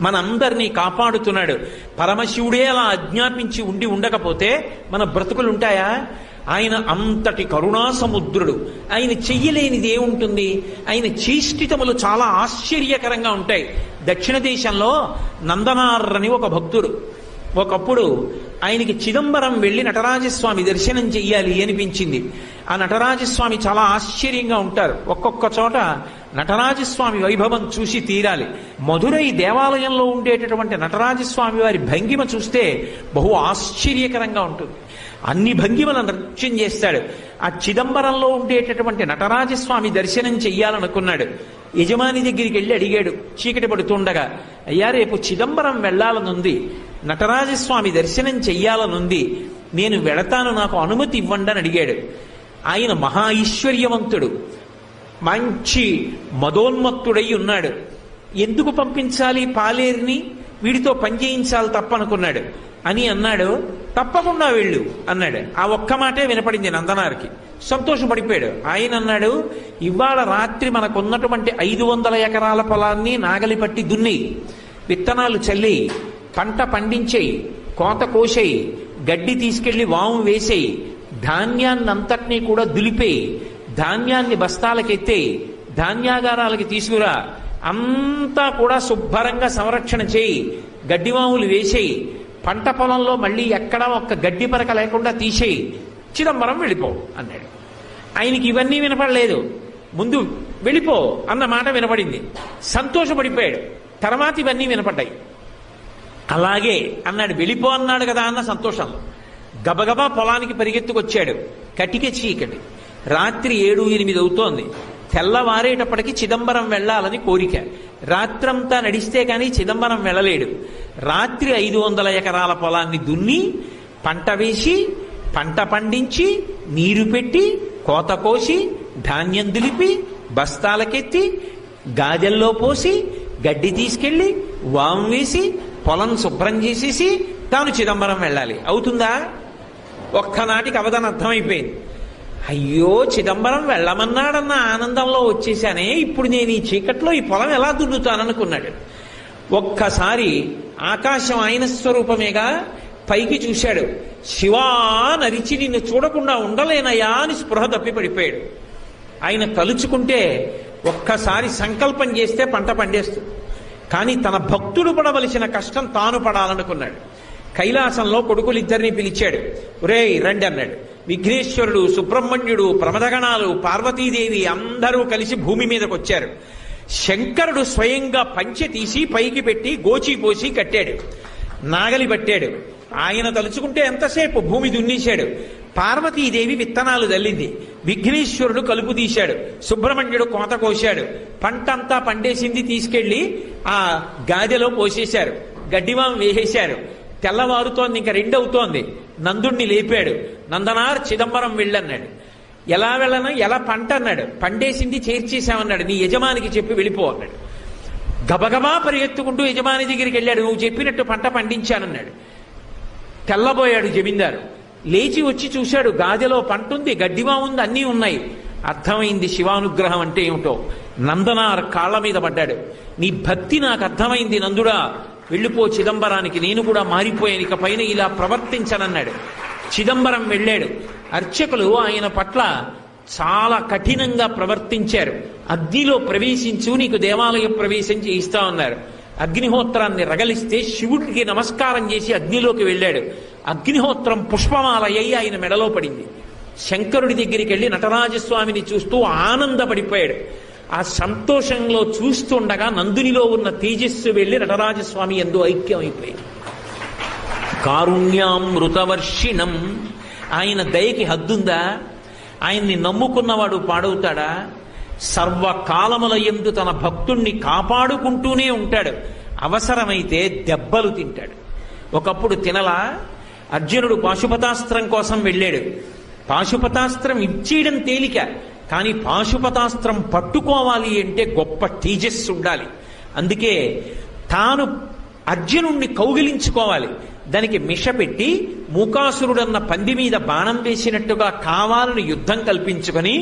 మనందరినీ కాపాడుతున్నాడు. పరమశివుడే అలా ఆజ్ఞాపించి ఉండకపోతే మన బ్రతుకులుంటాయా? ఆయన అంతటి కరుణా సముద్రుడు. ఆయన చెయ్యలేనిది ఏముంటుంది? ఆయన చేష్టితములు చాలా ఆశ్చర్యకరంగా ఉంటాయి. దక్షిణ దేశంలో నందనార్రని ఒక భక్తుడు. ఒకప్పుడు ఆయనకి చిదంబరం వెళ్ళి నటరాజస్వామి దర్శనం చెయ్యాలి అనిపించింది. ఆ నటరాజస్వామి చాలా ఆశ్చర్యంగా ఉంటారు. ఒక్కొక్క చోట నటరాజస్వామి వైభవం చూసి తీరాలి. మధురై దేవాలయంలో ఉండేటటువంటి నటరాజస్వామి వారి భంగిమ చూస్తే బహు ఆశ్చర్యకరంగా ఉంటుంది. అన్ని భంగిమలను నృత్యం చేస్తాడు. ఆ చిదంబరంలో ఉండేటటువంటి నటరాజస్వామి దర్శనం చెయ్యాలనుకున్నాడు. యజమాని దగ్గరికి వెళ్ళి అడిగాడు చీకటి పడుతుండగా, అయ్యా రేపు చిదంబరం వెళ్లాలనుంది, నటరాజస్వామి దర్శనం చెయ్యాలనుంది, నేను వెళతాను, నాకు అనుమతి ఇవ్వండి అని అడిగాడు. ఆయన మహా ఐశ్వర్యవంతుడు, మంచి మదోన్మత్తుడై ఉన్నాడు. ఎందుకు పంపించాలి పాలేరుని, వీడితో పనిచేయించాలి తప్పనుకున్నాడు. అని అన్నాడు, తప్పకుండా వెళ్ళు అన్నాడు. ఆ ఒక్క మాటే వినపడింది నందనారికి. సంతోషపడిపోయాడు. ఆయన అన్నాడు, ఇవాళ రాత్రి మనకున్నటువంటి 500 ఎకరాల పొలాన్ని నాగలి పట్టి దున్నేయి, విత్తనాలు చల్లేయి, పంట పండించేయి, కోత కోసేయి, గడ్డి తీసుకెళ్లి వాము వేసేయి, ధాన్యాన్నంతటినీ కూడా దులిపేయి, ధాన్యాన్ని బస్తాలకెత్తేయి, ధాన్యాగారాలకి తీసుకురా, అంతా కూడా శుభ్రంగా సంరక్షణ చేయి, గడ్డివాములు వేసేయి, పంట పొలంలో మళ్ళీ ఎక్కడా ఒక్క గడ్డి పరక లేకుండా తీసేయి, చిదంబరం వెళ్ళిపో అన్నాడు. ఆయనకి ఇవన్నీ వినపడలేదు. ముందు వెళ్ళిపో అన్న మాట వినపడింది. సంతోషపడిపోయాడు. తర్వాత ఇవన్నీ వినపడ్డాయి. అలాగే అన్నాడు, వెళ్ళిపో అన్నాడు కదా అన్న సంతోషంలో గబగబా పొలానికి పరిగెత్తుకొచ్చాడు. కటిక చీకటి, రాత్రి 7-8 అవుతోంది. తెల్లవారేటప్పటికి చిదంబరం వెళ్ళాలని కోరిక. రాత్రంతా నడిస్తే కానీ చిదంబరం వెళ్ళలేడు. రాత్రి 500 ఎకరాల పొలాన్ని దున్ని, పంట వేసి, పంట పండించి, నీరు పెట్టి, కోత కోసి, ధాన్యం దులిపి, బస్తాలకెత్తి, గాజెల్లో పోసి, గడ్డి తీసుకెళ్లి వాము వేసి, పొలం శుభ్రం చేసేసి తాను చిదంబరం వెళ్ళాలి. అవుతుందా? ఒక్కనాటికి అవధానం అర్థమైపోయింది. అయ్యో, చిదంబరం వెళ్ళమన్నాడన్న ఆనందంలో వచ్చేసానే, ఇప్పుడు నేను ఈ చీకట్లో ఈ పొలం ఎలా దున్నుతాననుకున్నాడు. ఒక్కసారి ఆకాశం ఆయన స్వరూపమేగా, పైకి చూశాడు. శివా నరిచి నిన్ను చూడకుండా ఉండలేనయా అని స్పృహ తప్పి పడిపోయాడు. ఆయన తలుచుకుంటే ఒక్కసారి సంకల్పం చేస్తే పంట పండేస్తుంది. కానీ తన భక్తుడు పడవలసిన కష్టం తాను పడాలనుకున్నాడు. కైలాసంలో కొడుకులిద్దరినీ పిలిచాడు. ఒరేయ్ రండి అన్నాడు. విఘ్నేశ్వరుడు, సుబ్రహ్మణ్యుడు, ప్రమదగణాలు, పార్వతీదేవి అందరూ కలిసి భూమి మీదకి వచ్చారు. శంకరుడు స్వయంగా పంచె తీసి పైకి పెట్టి గోచి పోసి కట్టాడు. నాగలి పట్టాడు. ఆయన తలుచుకుంటే ఎంతసేపు భూమి దున్నేశాడు. పార్వతీదేవి విత్తనాలు చల్లింది. విఘ్నేశ్వరుడు కలుపు తీశాడు. సుబ్రహ్మణ్యుడు కోత కోశాడు. పంటంతా పండేసింది తీసుకెళ్లి ఆ గాదెలో పోసేశారు. గడ్డివాం వేసేశారు. తెల్లవారుతోంది, ఇంకా 2 అవుతోంది. నందుణ్ణి లేపాడు. నందనార్ చిదంబరం వెళ్ళన్నాడు. ఎలా వెళ్ళను, ఎలా పంట అన్నాడు. పండేసింది చేర్చేశామన్నాడు. నీ యజమానికి చెప్పి వెళ్ళిపో అన్నాడు. గబగబా పరిగెత్తుకుంటూ యజమాని దగ్గరికి వెళ్ళాడు. నువ్వు చెప్పినట్టు పంట పండించానన్నాడు. తెల్లబోయాడు జమీందారు. లేచి వచ్చి చూశాడు, గాదెలో పంట ఉంది, గడ్డివా ఉంది, అన్నీ ఉన్నాయి. అర్థమైంది శివానుగ్రహం అంటే ఏమిటో. నందనార్ కాళ్ల మీద పడ్డాడు. నీ భక్తి నాకు అర్థమైంది నందుడా, వెళ్ళిపో చిదంబరానికి, నేను కూడా మారిపోయాను, ఇక పైన ఇలా ప్రవర్తించనన్నాడు. చిదంబరం వెళ్ళాడు. అర్చకులు ఆయన పట్ల చాలా కఠినంగా ప్రవర్తించారు. అగ్నిలో ప్రవేశించు, నీకు దేవాలయ ప్రవేశం చేయిస్తా ఉన్నారు. అగ్నిహోత్రాన్ని రగలిస్తే శివుడికి నమస్కారం చేసి అగ్నిలోకి వెళ్ళాడు. అగ్నిహోత్రం పుష్పమాల అయి ఆయన మెడలో పడింది. శంకరుడి దగ్గరికి వెళ్ళి నటరాజస్వామిని చూస్తూ ఆనందపడిపోయాడు. ఆ సంతోషంలో చూస్తుండగా నందునిలో ఉన్న తేజస్సు వెళ్ళి నటరాజస్వామి యందు ఐక్యమైపోయింది. కారుణ్యామృతవర్షిణం, ఆయన దయకి హద్దుందా? ఆయన్ని నమ్ముకున్నవాడు పాడవుతాడా? సర్వకాలముల యందు తన భక్తుణ్ణి కాపాడుకుంటూనే ఉంటాడు. అవసరమైతే దెబ్బలు తింటాడు. ఒకప్పుడు తినలా. అర్జునుడు పాశుపతాస్త్రం కోసం వెళ్ళాడు. పాశుపతాస్త్రం ఇచ్చేయడం తేలిక, కానీ పాశుపతాస్త్రం పట్టుకోవాలి అంటే గొప్ప తేజస్సు ఉండాలి. అందుకే తాను అర్జునుణ్ణి కౌగిలించుకోవాలి. దానికి మిష పెట్టి మూకాసురుడన్న పంది మీద బాణం వేసినట్టుగా కావాలని యుద్ధం కల్పించుకొని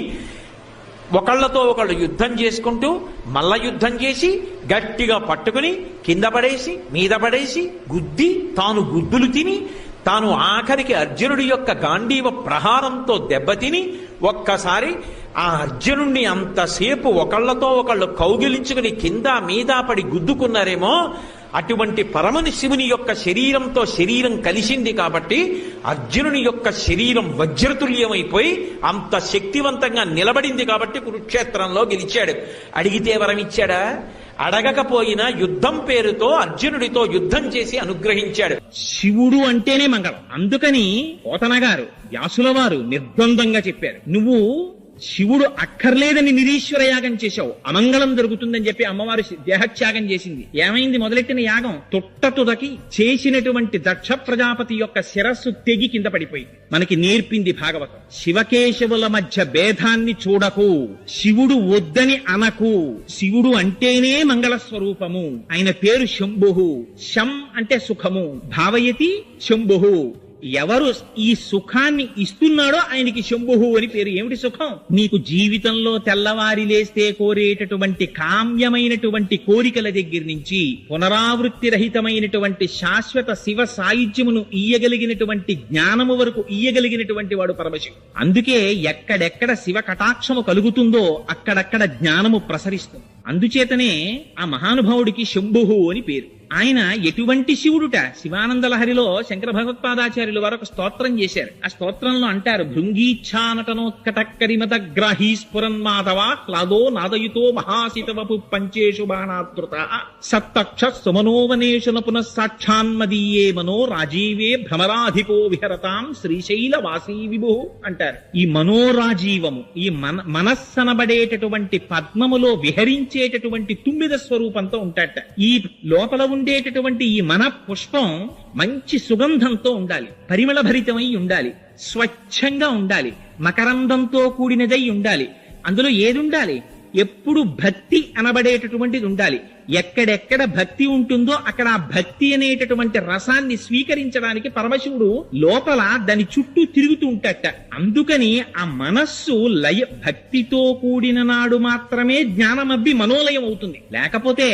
ఒకళ్ళతో ఒకళ్ళు యుద్ధం చేసుకుంటూ మల్ల యుద్ధం చేసి గట్టిగా పట్టుకుని కింద పడేసి మీద పడేసి గుద్ది తాను గుద్దులు తిని తాను ఆఖరికి అర్జునుడి యొక్క గాంధీవ ప్రహారంతో దెబ్బతిని ఒక్కసారి ఆ అర్జునుణ్ణి అంతసేపు ఒకళ్లతో ఒకళ్ళు కౌగిలించుకుని కింద మీద పడి గుద్దుకున్నారేమో, అటువంటి పరమశివుని యొక్క శరీరంతో శరీరం కలిసింది కాబట్టి అర్జునుని యొక్క శరీరం వజ్రతుల్యమైపోయి అంత శక్తివంతంగా నిలబడింది కాబట్టి కురుక్షేత్రంలో గెలిచాడు. అడిగితే వరం ఇచ్చాడా? అడగకపోయినా యుద్ధం పేరుతో అర్జునుడితో యుద్ధం చేసి అనుగ్రహించాడు. శివుడు అంటేనే మంగళం. అందుకని పోతన గారు, వ్యాసుల వారు నిర్ద్వందంగా చెప్పారు, నువ్వు శివుడు అక్కర్లేదని నిరీశ్వర యాగం చేశావు, అమంగళం జరుగుతుందని చెప్పి అమ్మవారు దేహత్యాగం చేసింది. ఏమైంది? మొదలెట్టిన యాగం తుదకి చేసినటువంటి దక్ష ప్రజాపతి యొక్క శిరస్సు తెగి కింద పడిపోయింది. మనకి నేర్పింది భాగవతం. శివకేశవుల మధ్య భేదాన్ని చూడకు, శివుడు వద్దని అనకు. శివుడు అంటేనే మంగళ స్వరూపము. ఆయన పేరు శంభుః. శం అంటే సుఖము, భావయతి శంభుః. ఎవరు ఈ సుఖాన్ని ఇస్తున్నాడో ఆయనకి శంభుః అని పేరు. ఏమిటి సుఖం? నీకు జీవితంలో తెల్లవారి లేస్తే కోరేటటువంటి కామ్యమైనటువంటి కోరికల దగ్గర నుంచి పునరావృత్తి రహితమైనటువంటి శాశ్వత శివ సాయుధ్యమును ఇయ్యగలిగినటువంటి జ్ఞానము వరకు ఇయ్యగలిగినటువంటి వాడు పరమశివుడు. అందుకే ఎక్కడెక్కడ శివ కటాక్షము కలుగుతుందో అక్కడక్కడ జ్ఞానము ప్రసరిస్తుంది. అందుచేతనే ఆ మహానుభావుడికి శంభుః అని పేరు. ఆయన ఎటువంటి శివుడుట? శివానంద లహరిలో శంకర భగవత్పాదాచార్యులు వారు ఒక స్తోత్రం చేశారు. ఆ స్తోత్రంలో అంటారు, భృంగీచ్ఛానటనోత్కటక్కరిమత గ్రాహీ స్ఫురన్మాధవ హ్లాదో నాదయుతో మహాసితవపు పంచేషు బాణాదృత సత్తక్ష సుమనోవనేషున పునఃసాక్షాన్మదీయే మనో రాజీవే భ్రమరాధిపో విహరతాం శ్రీశైల వాసీ విభు అంటారు. ఈ మనోరాజీవము, ఈ మనస్సనబడేటటువంటి పద్మములో విహరించేటటువంటి తుమ్మిద స్వరూపంతో ఉంటాట. ఈ లోపల ఉండేటటువంటి ఈ మన పుష్పం మంచి సుగంధంతో ఉండాలి, పరిమళ భరితమై ఉండాలి, స్వచ్ఛంగా ఉండాలి, మకరందంతో కూడినదై ఉండాలి. అందులో ఏది ఉండాలి? ఎప్పుడు భక్తి అనబడేటటువంటిది ఉండాలి. ఎక్కడెక్కడ భక్తి ఉంటుందో అక్కడ ఆ భక్తి అనేటటువంటి రసాన్ని స్వీకరించడానికి పరమశివుడు లోపల దాని చుట్టూ తిరుగుతూ ఉంటాట. అందుకని ఆ మనస్సు భక్తితో కూడిన నాడు మాత్రమే జ్ఞానమబ్బి మనోలయం అవుతుంది. లేకపోతే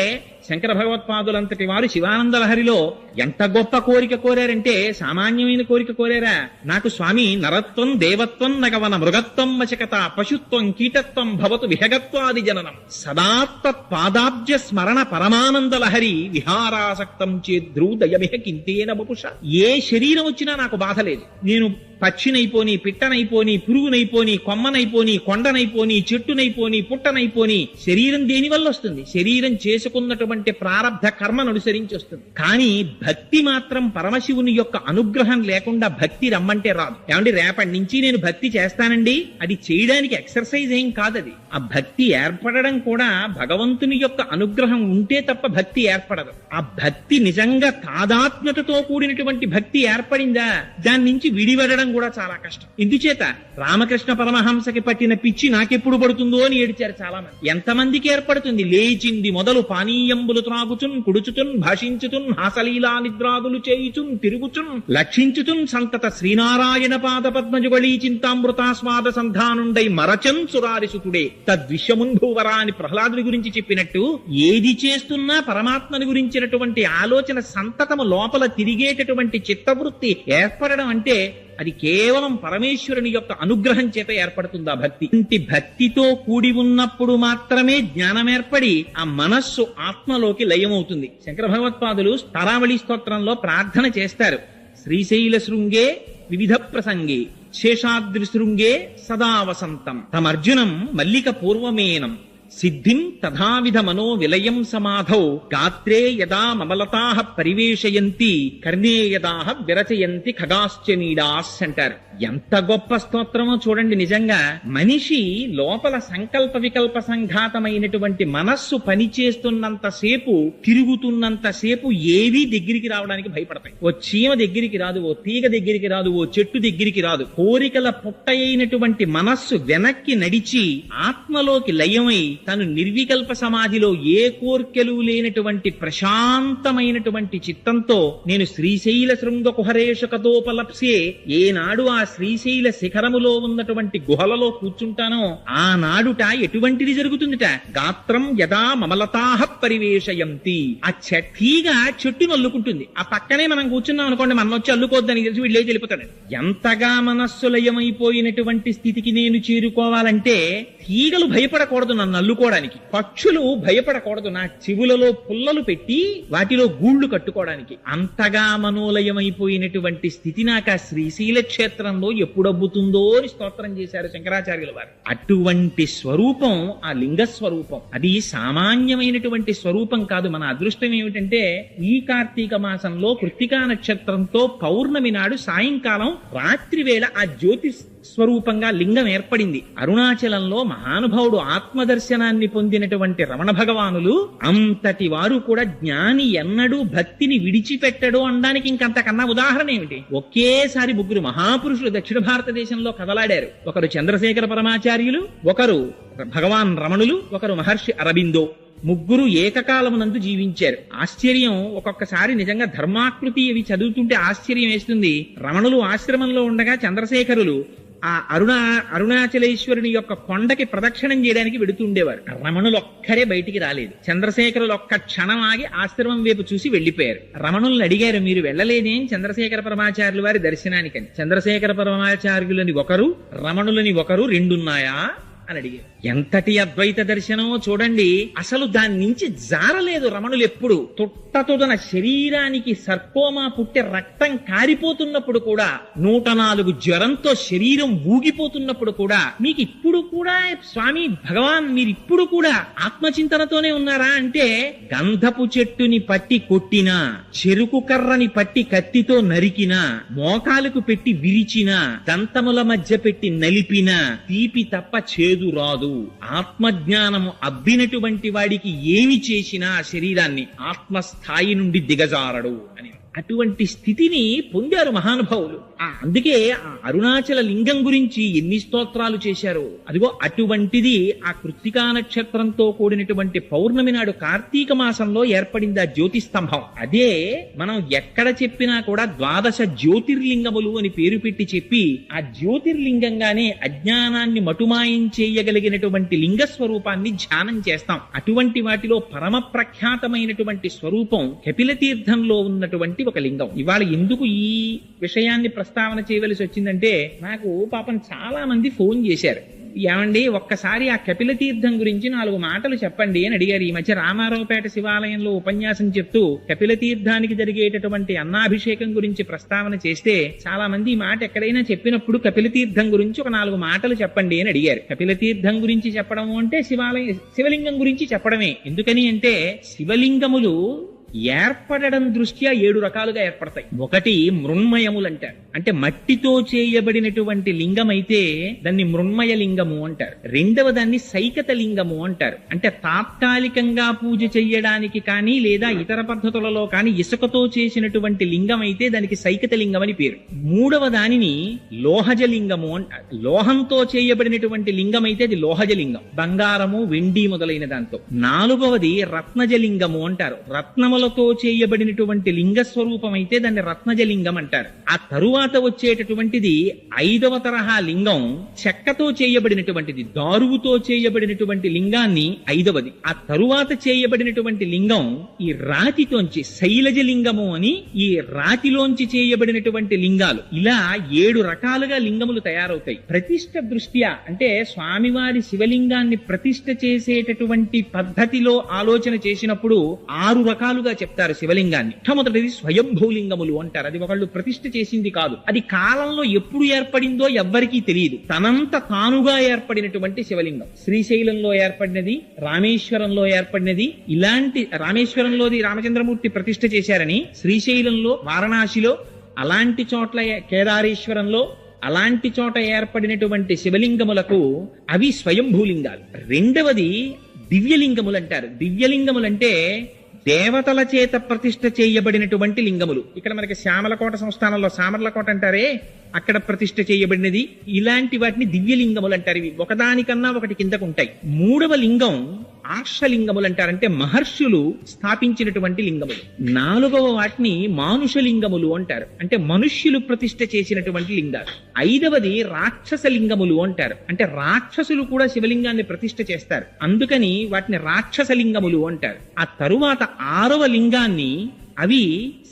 శంకర భగవత్పాదులంతటి వారు శివానంద లహరిలో ఎంత గొప్ప కోరిక కోరారంటే సామాన్యమైన కోరిక కోరారా? నాకు స్వామి నరత్వం దేవత్వం నగవన మృగత్వం వశకత పశుత్వం కీటత్వం భవతు విహగత్వాది జననం సదాత్త పాదాబ్జ స్మరణ పరమానంద లహరి విహారాసక్తం చేద్రు దయమిహ కింతేన వపుష. ఏ శరీరం వచ్చినా నాకు బాధ లేదు. నేను పక్షినైపోని, పిట్టనైపోని, పురుగునైపోని, కొమ్మనైపోని, కొండనైపోని, చెట్టునైపోని, పుట్టనైపోని. శరీరం దేని వల్ల వస్తుంది? శరీరం చేసుకున్నటువంటి ప్రారబ్ధ కర్మను అనుసరించి వస్తుంది. కానీ భక్తి మాత్రం పరమశివుని యొక్క అనుగ్రహం లేకుండా భక్తి రమ్మంటే రాదు. ఏమంటే రేపటి నుంచి నేను భక్తి చేస్తానండి, అది చేయడానికి ఎక్సర్సైజ్ ఏం కాదది. ఆ భక్తి ఏర్పడడం కూడా భగవంతుని యొక్క అనుగ్రహం ఉంటే తప్ప భక్తి ఏర్పడదు. ఆ భక్తి నిజంగా తాదాత్మ్యతతో కూడినటువంటి భక్తి ఏర్పడిందా, దాని నుంచి విడివడడం కూడా చాలా కష్టం. ఇందుచేత రామకృష్ణ పరమహంసకి పట్టిన పిచ్చి నాకెప్పుడు పడుతుందో అని ఏడిచారు చాలా మంది. ఎంతమందికి ఏర్పడుతుంది? లేచింది మొదలు పానీయంబులు త్రాగుచున్, కుడుచుచున్, భాషించుచున్, హాసలీలా నిద్రాదులు చేయుచున్, తిరుగుచున్, లక్షించుచున్ సంతత శ్రీనారాయణ పాద పద్మజుగళీ చింతామృతాస్వాద సంధానుండై మరచన్ సురారిసుతుడే తద్విశ్వముంభూవరా అని ప్రహ్లాదుడి గురించి చెప్పినట్టు ఏది చేస్తున్నా పరమాత్మని గురించినటువంటి ఆలోచన సంతతము లోపల తిరిగేటటువంటి చిత్తవృత్తి ఏర్పడడం అంటే అది కేవలం పరమేశ్వరుని యొక్క అనుగ్రహం చేత ఏర్పడుతుంది ఆ భక్తి. ఇంటి భక్తితో కూడి ఉన్నప్పుడు మాత్రమే జ్ఞానం ఏర్పడి ఆ మనస్సు ఆత్మలోకి లయమవుతుంది. శంకర భగవత్పాదులు తారావళి స్తోత్రంలో ప్రార్థన చేస్తారు. శ్రీశైల శృంగే వివిధ ప్రసంగే శేషాద్రి శృంగే సదా వసంతం తమర్జునం మల్లిక పూర్వమేనం సిద్ధిం తథావిధ మనో విలయం సమాధౌ గాత్రే యదా మమలతాః పరివేశయంతి కర్ణే యదాః విరచయంతి ఖగాశ్చనీడాస్ అంటారు. ఎంత గొప్ప స్తోత్రమో చూడండి. నిజంగా మనిషి లోపల సంకల్ప వికల్ప సంఘాతమైనటువంటి మనస్సు పనిచేస్తున్నంతసేపు, తిరుగుతున్నంతసేపు ఏవీ దగ్గరికి రావడానికి భయపడతాయి. ఓ చీమ దగ్గరికి రాదు, ఓ తీగ దగ్గరికి రాదు, ఓ చెట్టు దగ్గరికి రాదు. కోరికల పుట్ట అయినటువంటి మనస్సు వెనక్కి నడిచి ఆత్మలోకి లయమై తను నిర్వికల్ప సమాధిలో ఏ కోర్కెలు లేనటువంటి ప్రశాంతమైనటువంటి చిత్తంతో నేను శ్రీశైల శృంగ కుహరేష కథోపలప్సే ఏనాడు ఆ శ్రీశైల శిఖరములో ఉన్నటువంటి గుహలలో కూర్చుంటానో ఆనాడుట ఎటువంటిది జరుగుతుందిట. గాత్రం యదా మమలతాహ పరివేశయంతి. ఆ తీగ చెట్టును అల్లుకుంటుంది. ఆ పక్కనే మనం కూర్చున్నాం అనుకోండి, మనం వచ్చి అల్లుకోవద్దని తెలిసి వీళ్ళే వెళ్ళిపోతాడు. ఎంతగా మనస్సు లయమైపోయినటువంటి స్థితికి నేను చేరుకోవాలంటే తీగలు భయపడకూడదు నన్ను అల్లుకోవడానికి, పక్షులు భయపడకూడదు నా చెవులలో పుల్లలు పెట్టి వాటిలో గూళ్లు కట్టుకోవడానికి. అంతగా మనోలయమైపోయినటువంటి స్థితి నాకు ఆ శ్రీశైల క్షేత్రంలో ఎప్పుడబ్బుతుందో అని స్తోత్రం చేశారు శంకరాచార్యుల వారు. అటువంటి స్వరూపం ఆ లింగ స్వరూపం. అది సామాన్యమైనటువంటి స్వరూపం కాదు. మన అదృష్టం ఏమిటంటే ఈ కార్తీక మాసంలో కృత్తికా నక్షత్రంతో పౌర్ణమి నాడు సాయంకాలం రాత్రి వేళ ఆ జ్యోతి స్వరూపంగా లింగం ఏర్పడింది. అరుణాచలంలో మహానుభావుడు ఆత్మదర్శనాన్ని పొందినటువంటి రమణ భగవానులు అంతటి వారు కూడా జ్ఞాని ఎన్నడూ భక్తిని విడిచిపెట్టడు అనడానికి ఇంకంతకన్నా ఉదాహరణ ఏమిటి? ఒకేసారి ముగ్గురు మహాపురుషులు దక్షిణ భారతదేశంలో కదలాడారు. ఒకరు చంద్రశేఖర పరమాచార్యులు, ఒకరు భగవాన్ రమణులు, ఒకరు మహర్షి అరబిందో. ముగ్గురు ఏకకాలమునందు జీవించారు. ఆశ్చర్యం, ఒక్కొక్కసారి నిజంగా ధర్మాకృతి అవి చదువుతుంటే ఆశ్చర్యం వేస్తుంది. రమణులు ఆశ్రమంలో ఉండగా చంద్రశేఖరులు ఆ అరుణాచలేశ్వరుని యొక్క కొండకి ప్రదక్షిణం చేయడానికి వెడుతుండేవారు. రమణులు ఒక్కరే బయటికి రాలేదు. చంద్రశేఖరులు ఒక్క క్షణం ఆగి ఆశ్రమం వైపు చూసి వెళ్లిపోయారు. రమణుల్ని అడిగారు, మీరు వెళ్లలేదేం చంద్రశేఖర పరమాచార్యుల వారి దర్శనానికని. చంద్రశేఖర పరమాచార్యులని ఒకరు, రమణులని ఒకరు, రెండున్నాయా అని అడిగారు. ఎంతటి అద్వైత దర్శనమో చూడండి. అసలు దాని నుంచి జారలేదు రమణులు ఎప్పుడు. తొట్టతొదన శరీరానికి సర్కోమా పుట్టి రక్తం కారిపోతున్నప్పుడు కూడా, 104 జ్వరంతో శరీరం ఊగిపోతున్నప్పుడు కూడా, మీకు ఇప్పుడు కూడా స్వామి భగవాన్ మీరు ఇప్పుడు కూడా ఆత్మచింతనతోనే ఉన్నారా అంటే, గంధపు చెట్టుని పట్టి కొట్టినా, చెరుకు కర్రని పట్టి కత్తితో నరికినా, మోకాలకు పెట్టి విరిచినా, దంతముల మధ్య పెట్టి నలిపినా తీపి తప్ప చేదు రాదు. ఆత్మజ్ఞానము అబ్బినటువంటి వాడికి ఏమి చేసినా శరీరాన్ని ఆత్మస్థాయి నుండి దిగజారడు అని అటువంటి స్థితిని పొందారు మహానుభావులు. అందుకే ఆ అరుణాచల లింగం గురించి ఎన్ని స్తోత్రాలు చేశారు. అదిగో అటువంటిది ఆ కృత్తికా నక్షత్రంతో కూడినటువంటి పౌర్ణమి నాడు కార్తీక మాసంలో ఏర్పడింది ఆ జ్యోతి స్తంభం. అదే మనం ఎక్కడ చెప్పినా కూడా 12 జ్యోతిర్లింగములు అని పేరు పెట్టి చెప్పి ఆ జ్యోతిర్లింగంగానే అజ్ఞానాన్ని మటుమాయం చేయగలిగినటువంటి లింగ స్వరూపాన్ని ధ్యానం చేస్తాం. అటువంటి వాటిలో పరమ ప్రఖ్యాతమైనటువంటి స్వరూపం కపిల తీర్థంలో ఉన్నటువంటి ఒక లింగం. ఇవాళ ఎందుకు ఈ విషయాన్ని ప్రస్తావన చేయవలసి వచ్చిందంటే, నాకు పాపం చాలా మంది ఫోన్ చేశారు. ఏమండి ఒక్కసారి ఆ కపిల తీర్థం గురించి 4 మాటలు చెప్పండి అని అడిగారు. ఈ మధ్య రామారావుపేట శివాలయంలో ఉపన్యాసం చెప్తూ కపిల తీర్థానికి జరిగేటటువంటి అన్నాభిషేకం గురించి ప్రస్తావన చేస్తే చాలా మంది ఈ మాట ఎక్కడైనా చెప్పినప్పుడు కపిల తీర్థం గురించి ఒక 4 మాటలు చెప్పండి అని అడిగారు. కపిల తీర్థం గురించి చెప్పడం అంటే శివలింగం గురించి చెప్పడమే. ఎందుకని అంటే శివలింగములు ఏర్పడడం దృష్ట్యా 7 రకాలుగా ఏర్పడతాయి. ఒకటి మృణ్మయములు అంటారు, అంటే మట్టితో చేయబడినటువంటి లింగం అయితే దాన్ని మృణ్మయ లింగము అంటారు. రెండవ దాన్ని సైకత లింగము అంటారు, అంటే తాత్కాలికంగా పూజ చెయ్యడానికి కానీ లేదా ఇతర పద్ధతులలో కానీ ఇసుకతో చేసినటువంటి లింగం అయితే దానికి సైకత లింగం అని పేరు. మూడవ దానిని లోహజ లింగము అంటారు. లోహంతో చేయబడినటువంటి లింగం అయితే అది లోహజ లింగం, బంగారము వెండి మొదలైన దాంతో. నాలుగవది రత్నజ లింగము అంటారు. రత్నములతో చేయబడినటువంటి లింగ స్వరూపం అయితే దాన్ని రత్నజ లింగం అంటారు. ఆ తరువాత వచ్చేటటువంటిది 5వ తరహా లింగం చెక్కతో చేయబడినటువంటిది, దారువుతో చేయబడినటువంటి లింగాన్ని 5వది. ఆ తరువాత చేయబడినటువంటి లింగం ఈ రాతితోంచి శైలజ లింగము అని, ఈ రాతిలోంచి చేయబడినటువంటి లింగాలు. ఇలా 7 రకాలుగా లింగములు తయారవుతాయి. ప్రతిష్ఠ దృష్ట్యా అంటే స్వామివారి శివలింగాన్ని ప్రతిష్ఠ చేసేటటువంటి పద్ధతిలో ఆలోచన చేసినప్పుడు 6 రకాలుగా చెప్తారు శివలింగాన్ని. మొట్టమొదటిది స్వయంభూలింగములు అంటారు. అది ఒకళ్ళు ప్రతిష్ఠ చేసింది కాదు, అది కాలంలో ఎప్పుడు ఏర్పడిందో ఎవ్వరికీ తెలియదు, తనంత తానుగా ఏర్పడినటువంటి శివలింగం. శ్రీశైలంలో ఏర్పడినది, రామేశ్వరంలో ఏర్పడినది. ఇలాంటి రామేశ్వరంలోది రామచంద్రమూర్తి ప్రతిష్ఠ చేశారని, శ్రీశైలంలో వారణాసిలో అలాంటి చోట్ల కేదారేశ్వరంలో అలాంటి చోట ఏర్పడినటువంటి శివలింగములకు అవి స్వయంభూలింగాలు. రెండవది దివ్యలింగములు అంటారు. దివ్యలింగములంటే దేవతల చేత ప్రతిష్ఠ చేయబడినటువంటి లింగములు. ఇక్కడ మనకి శ్యామలకోట సంస్థానంలో సామర్లకోట అంటారే, అక్కడ ప్రతిష్ఠ చేయబడినది. ఇలాంటి వాటిని దివ్యలింగములు అంటారు. ఇవి ఒకదానికన్నా ఒకటి కిందకు ఉంటాయి. మూడవ లింగం ఆర్షలింగములు అంటారంటే మహర్షులు స్థాపించినటువంటి లింగములు. 4వ వాటిని మానుష లింగములు అంటారు, అంటే మనుష్యులు ప్రతిష్ఠ చేసినటువంటి లింగాలు. 5వది రాక్షస లింగములు అంటారు, అంటే రాక్షసులు కూడా శివలింగాన్ని ప్రతిష్ఠ చేస్తారు, అందుకని వాటిని రాక్షస లింగములు అంటారు. ఆ తరువాత 6వ లింగాన్ని అవి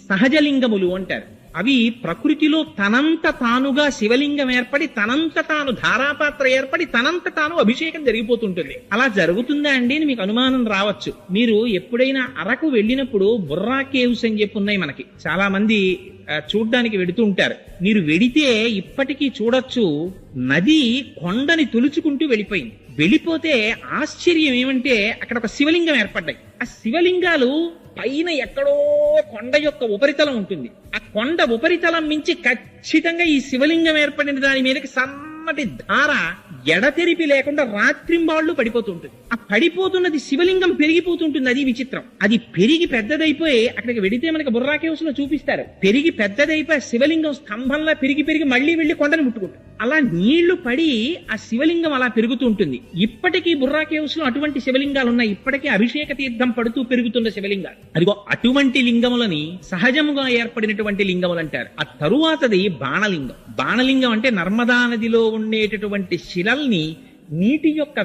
సహజలింగములు అంటారు. అవి ప్రకృతిలో తనంత తానుగా శివలింగం ఏర్పడి తనంత తాను ధారాపాత్ర ఏర్పడి తనంత తాను అభిషేకం జరిగిపోతుంటుంది. అలా జరుగుతుందా అండి అని మీకు అనుమానం రావచ్చు. మీరు ఎప్పుడైనా అరకు వెళ్ళినప్పుడు బుర్రా కేవ్స్ అని చెప్పి ఉన్నాయి, మనకి చాలా మంది చూడ్డానికి వెడుతూ ఉంటారు. మీరు వెడితే ఇప్పటికీ చూడొచ్చు, నది కొండని తులుచుకుంటూ వెళ్ళిపోయింది. వెళ్ళిపోతే ఆశ్చర్యం ఏమంటే అక్కడ ఒక శివలింగం ఏర్పడ్డాయి. ఆ శివలింగాలు పైన ఎక్కడో కొండ యొక్క ఉపరితలం ఉంటుంది. ఆ కొండ ఉపరితలం మించి ఖచ్చితంగా ఈ శివలింగం ఏర్పడిన దాని మీదకి సన్నటి ధార ఎడతెరిపి లేకుండా రాత్రింబాళ్లు పడిపోతుంటుంది. ఆ పడిపోతున్నది శివలింగం పెరిగిపోతుంటుంది. అది విచిత్రం. అది పెరిగి పెద్దదైపోయి అక్కడికి వెడితే మనకి బుర్రా కేవ్స్ లో చూపిస్తారు, పెరిగి పెద్దదైపోయి శివలింగం స్తంభంలా పెరిగి పెరిగి మళ్లీ వెళ్లి కొండని ముట్టుకుంటుంది. అలా నీళ్లు పడి ఆ శివలింగం అలా పెరుగుతూ ఉంటుంది. ఇప్పటికీ బుర్రా కేవ్స్ లో అటువంటి శివలింగాలు ఉన్నాయి. ఇప్పటికీ అభిషేక తీర్థం పడుతూ పెరుగుతున్న శివలింగాలు. అదిగో అటువంటి లింగములని సహజముగా ఏర్పడినటువంటి లింగములు అంటారు. ఆ తరువాతది బాణలింగం. బాణలింగం అంటే నర్మదా నదిలో ఉండేటటువంటి శిలల్ని నీటి యొక్క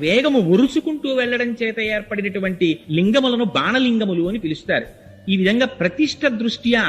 వేగము ఉరుచుకుంటూ వెళ్లడం చేత ఏర్పడినటువంటి లింగములను బాణలింగములు అని పిలుస్తారు. ఈ విధంగా ప్రతిష్ఠ దృష్ట్యా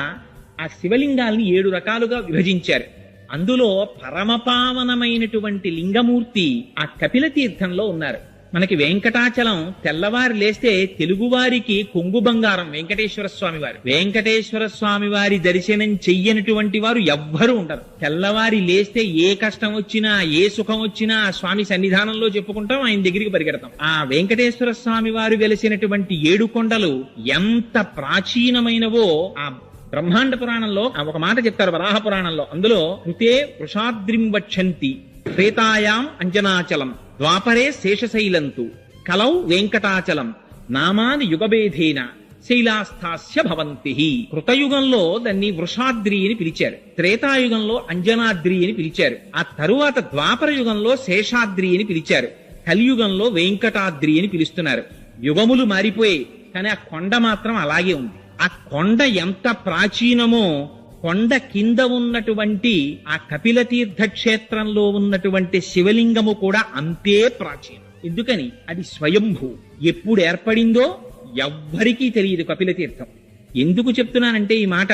ఆ శివలింగాల్ని 7 రకాలుగా విభజించారు. అందులో పరమపావనమైనటువంటి లింగమూర్తి ఆ కపిల తీర్థంలో ఉన్నారు. మనకి వెంకటాచలం తెల్లవారి లేస్తే తెలుగువారికి కొంగు బంగారం వెంకటేశ్వర స్వామి వారు. వెంకటేశ్వర స్వామి వారి దర్శనం చెయ్యనటువంటి వారు ఎవ్వరూ ఉండరు. తెల్లవారి లేస్తే ఏ కష్టం వచ్చినా ఏ సుఖం వచ్చినా ఆ స్వామి సన్నిధానంలో చెప్పుకుంటాం, ఆయన దగ్గరికి పరిగెడతాం. ఆ వెంకటేశ్వర స్వామి వారు వెలిసినటువంటి 7 కొండలు ఎంత ప్రాచీనమైనవో ఆ బ్రహ్మాండ పురాణంలో ఒక మాట చెప్తారు, వరాహ పురాణంలో. అందులో కృతే వృషాద్రిం వక్షంతి త్రేతాయాం అంజనాచలం ద్వాపరే శేషశైలంతు కలౌ వెంకటాచలం నామాని యుగభేదేన శైలాస్థాస్య భవంతి. కృతయుగంలో దాన్ని వృషాద్రి అని పిలిచారు, త్రేతాయుగంలో అంజనాద్రి అని పిలిచారు, ఆ తరువాత ద్వాపర యుగంలో శేషాద్రి అని పిలిచారు, కలియుగంలో వెంకటాద్రి అని పిలుస్తున్నారు. యుగములు మారిపోయాయి కానీ ఆ కొండ మాత్రం అలాగే ఉంది. ఆ కొండ ఎంత ప్రాచీనమో కొండ కింద ఉన్నటువంటి ఆ కపిల తీర్థ క్షేత్రంలో ఉన్నటువంటి శివలింగము కూడా అంతే ప్రాచీనం. ఎందుకని అది స్వయంభూ. ఎప్పుడు ఏర్పడిందో ఎవ్వరికీ తెలియదు కపిల తీర్థం. ఎందుకు చెప్తున్నానంటే ఈ మాట,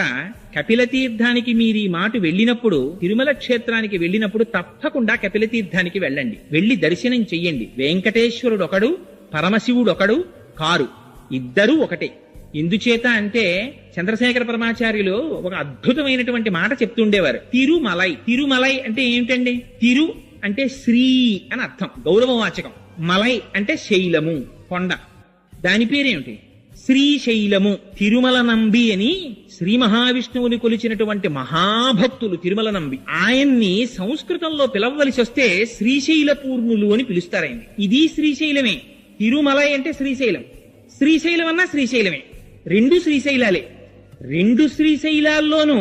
కపిల తీర్థానికి మీరు ఈ మాట వెళ్ళినప్పుడు, తిరుమల క్షేత్రానికి వెళ్ళినప్పుడు తప్పకుండా కపిల తీర్థానికి వెళ్ళండి, వెళ్లి దర్శనం చెయ్యండి. వెంకటేశ్వరుడు ఒకడు, పరమశివుడు ఒకడు కారు, ఇద్దరూ ఒకటే. ఎందుచేత అంటే చంద్రశేఖర పరమాచార్యులు ఒక అద్భుతమైనటువంటి మాట చెప్తుండేవారు. తిరుమలై. తిరుమలై అంటే ఏమిటండి? తిరు అంటే శ్రీ అని అర్థం, గౌరవవాచకం. మలై అంటే శైలము, కొండ. దాని పేరేమిటి? శ్రీశైలము. తిరుమల నంబి అని శ్రీ మహావిష్ణువుని కొలిచినటువంటి మహాభక్తులు తిరుమల నంబి. ఆయన్ని సంస్కృతంలో పిలవవలసి వస్తే శ్రీశైల పూర్ణులు అని పిలుస్తారు ఆయన్ని. ఇది శ్రీశైలమే. తిరుమలై అంటే శ్రీశైలం, శ్రీశైలం అన్నా శ్రీశైలమే. 2 శ్రీశైలాలే. 2 శ్రీశైలాల్లోనూ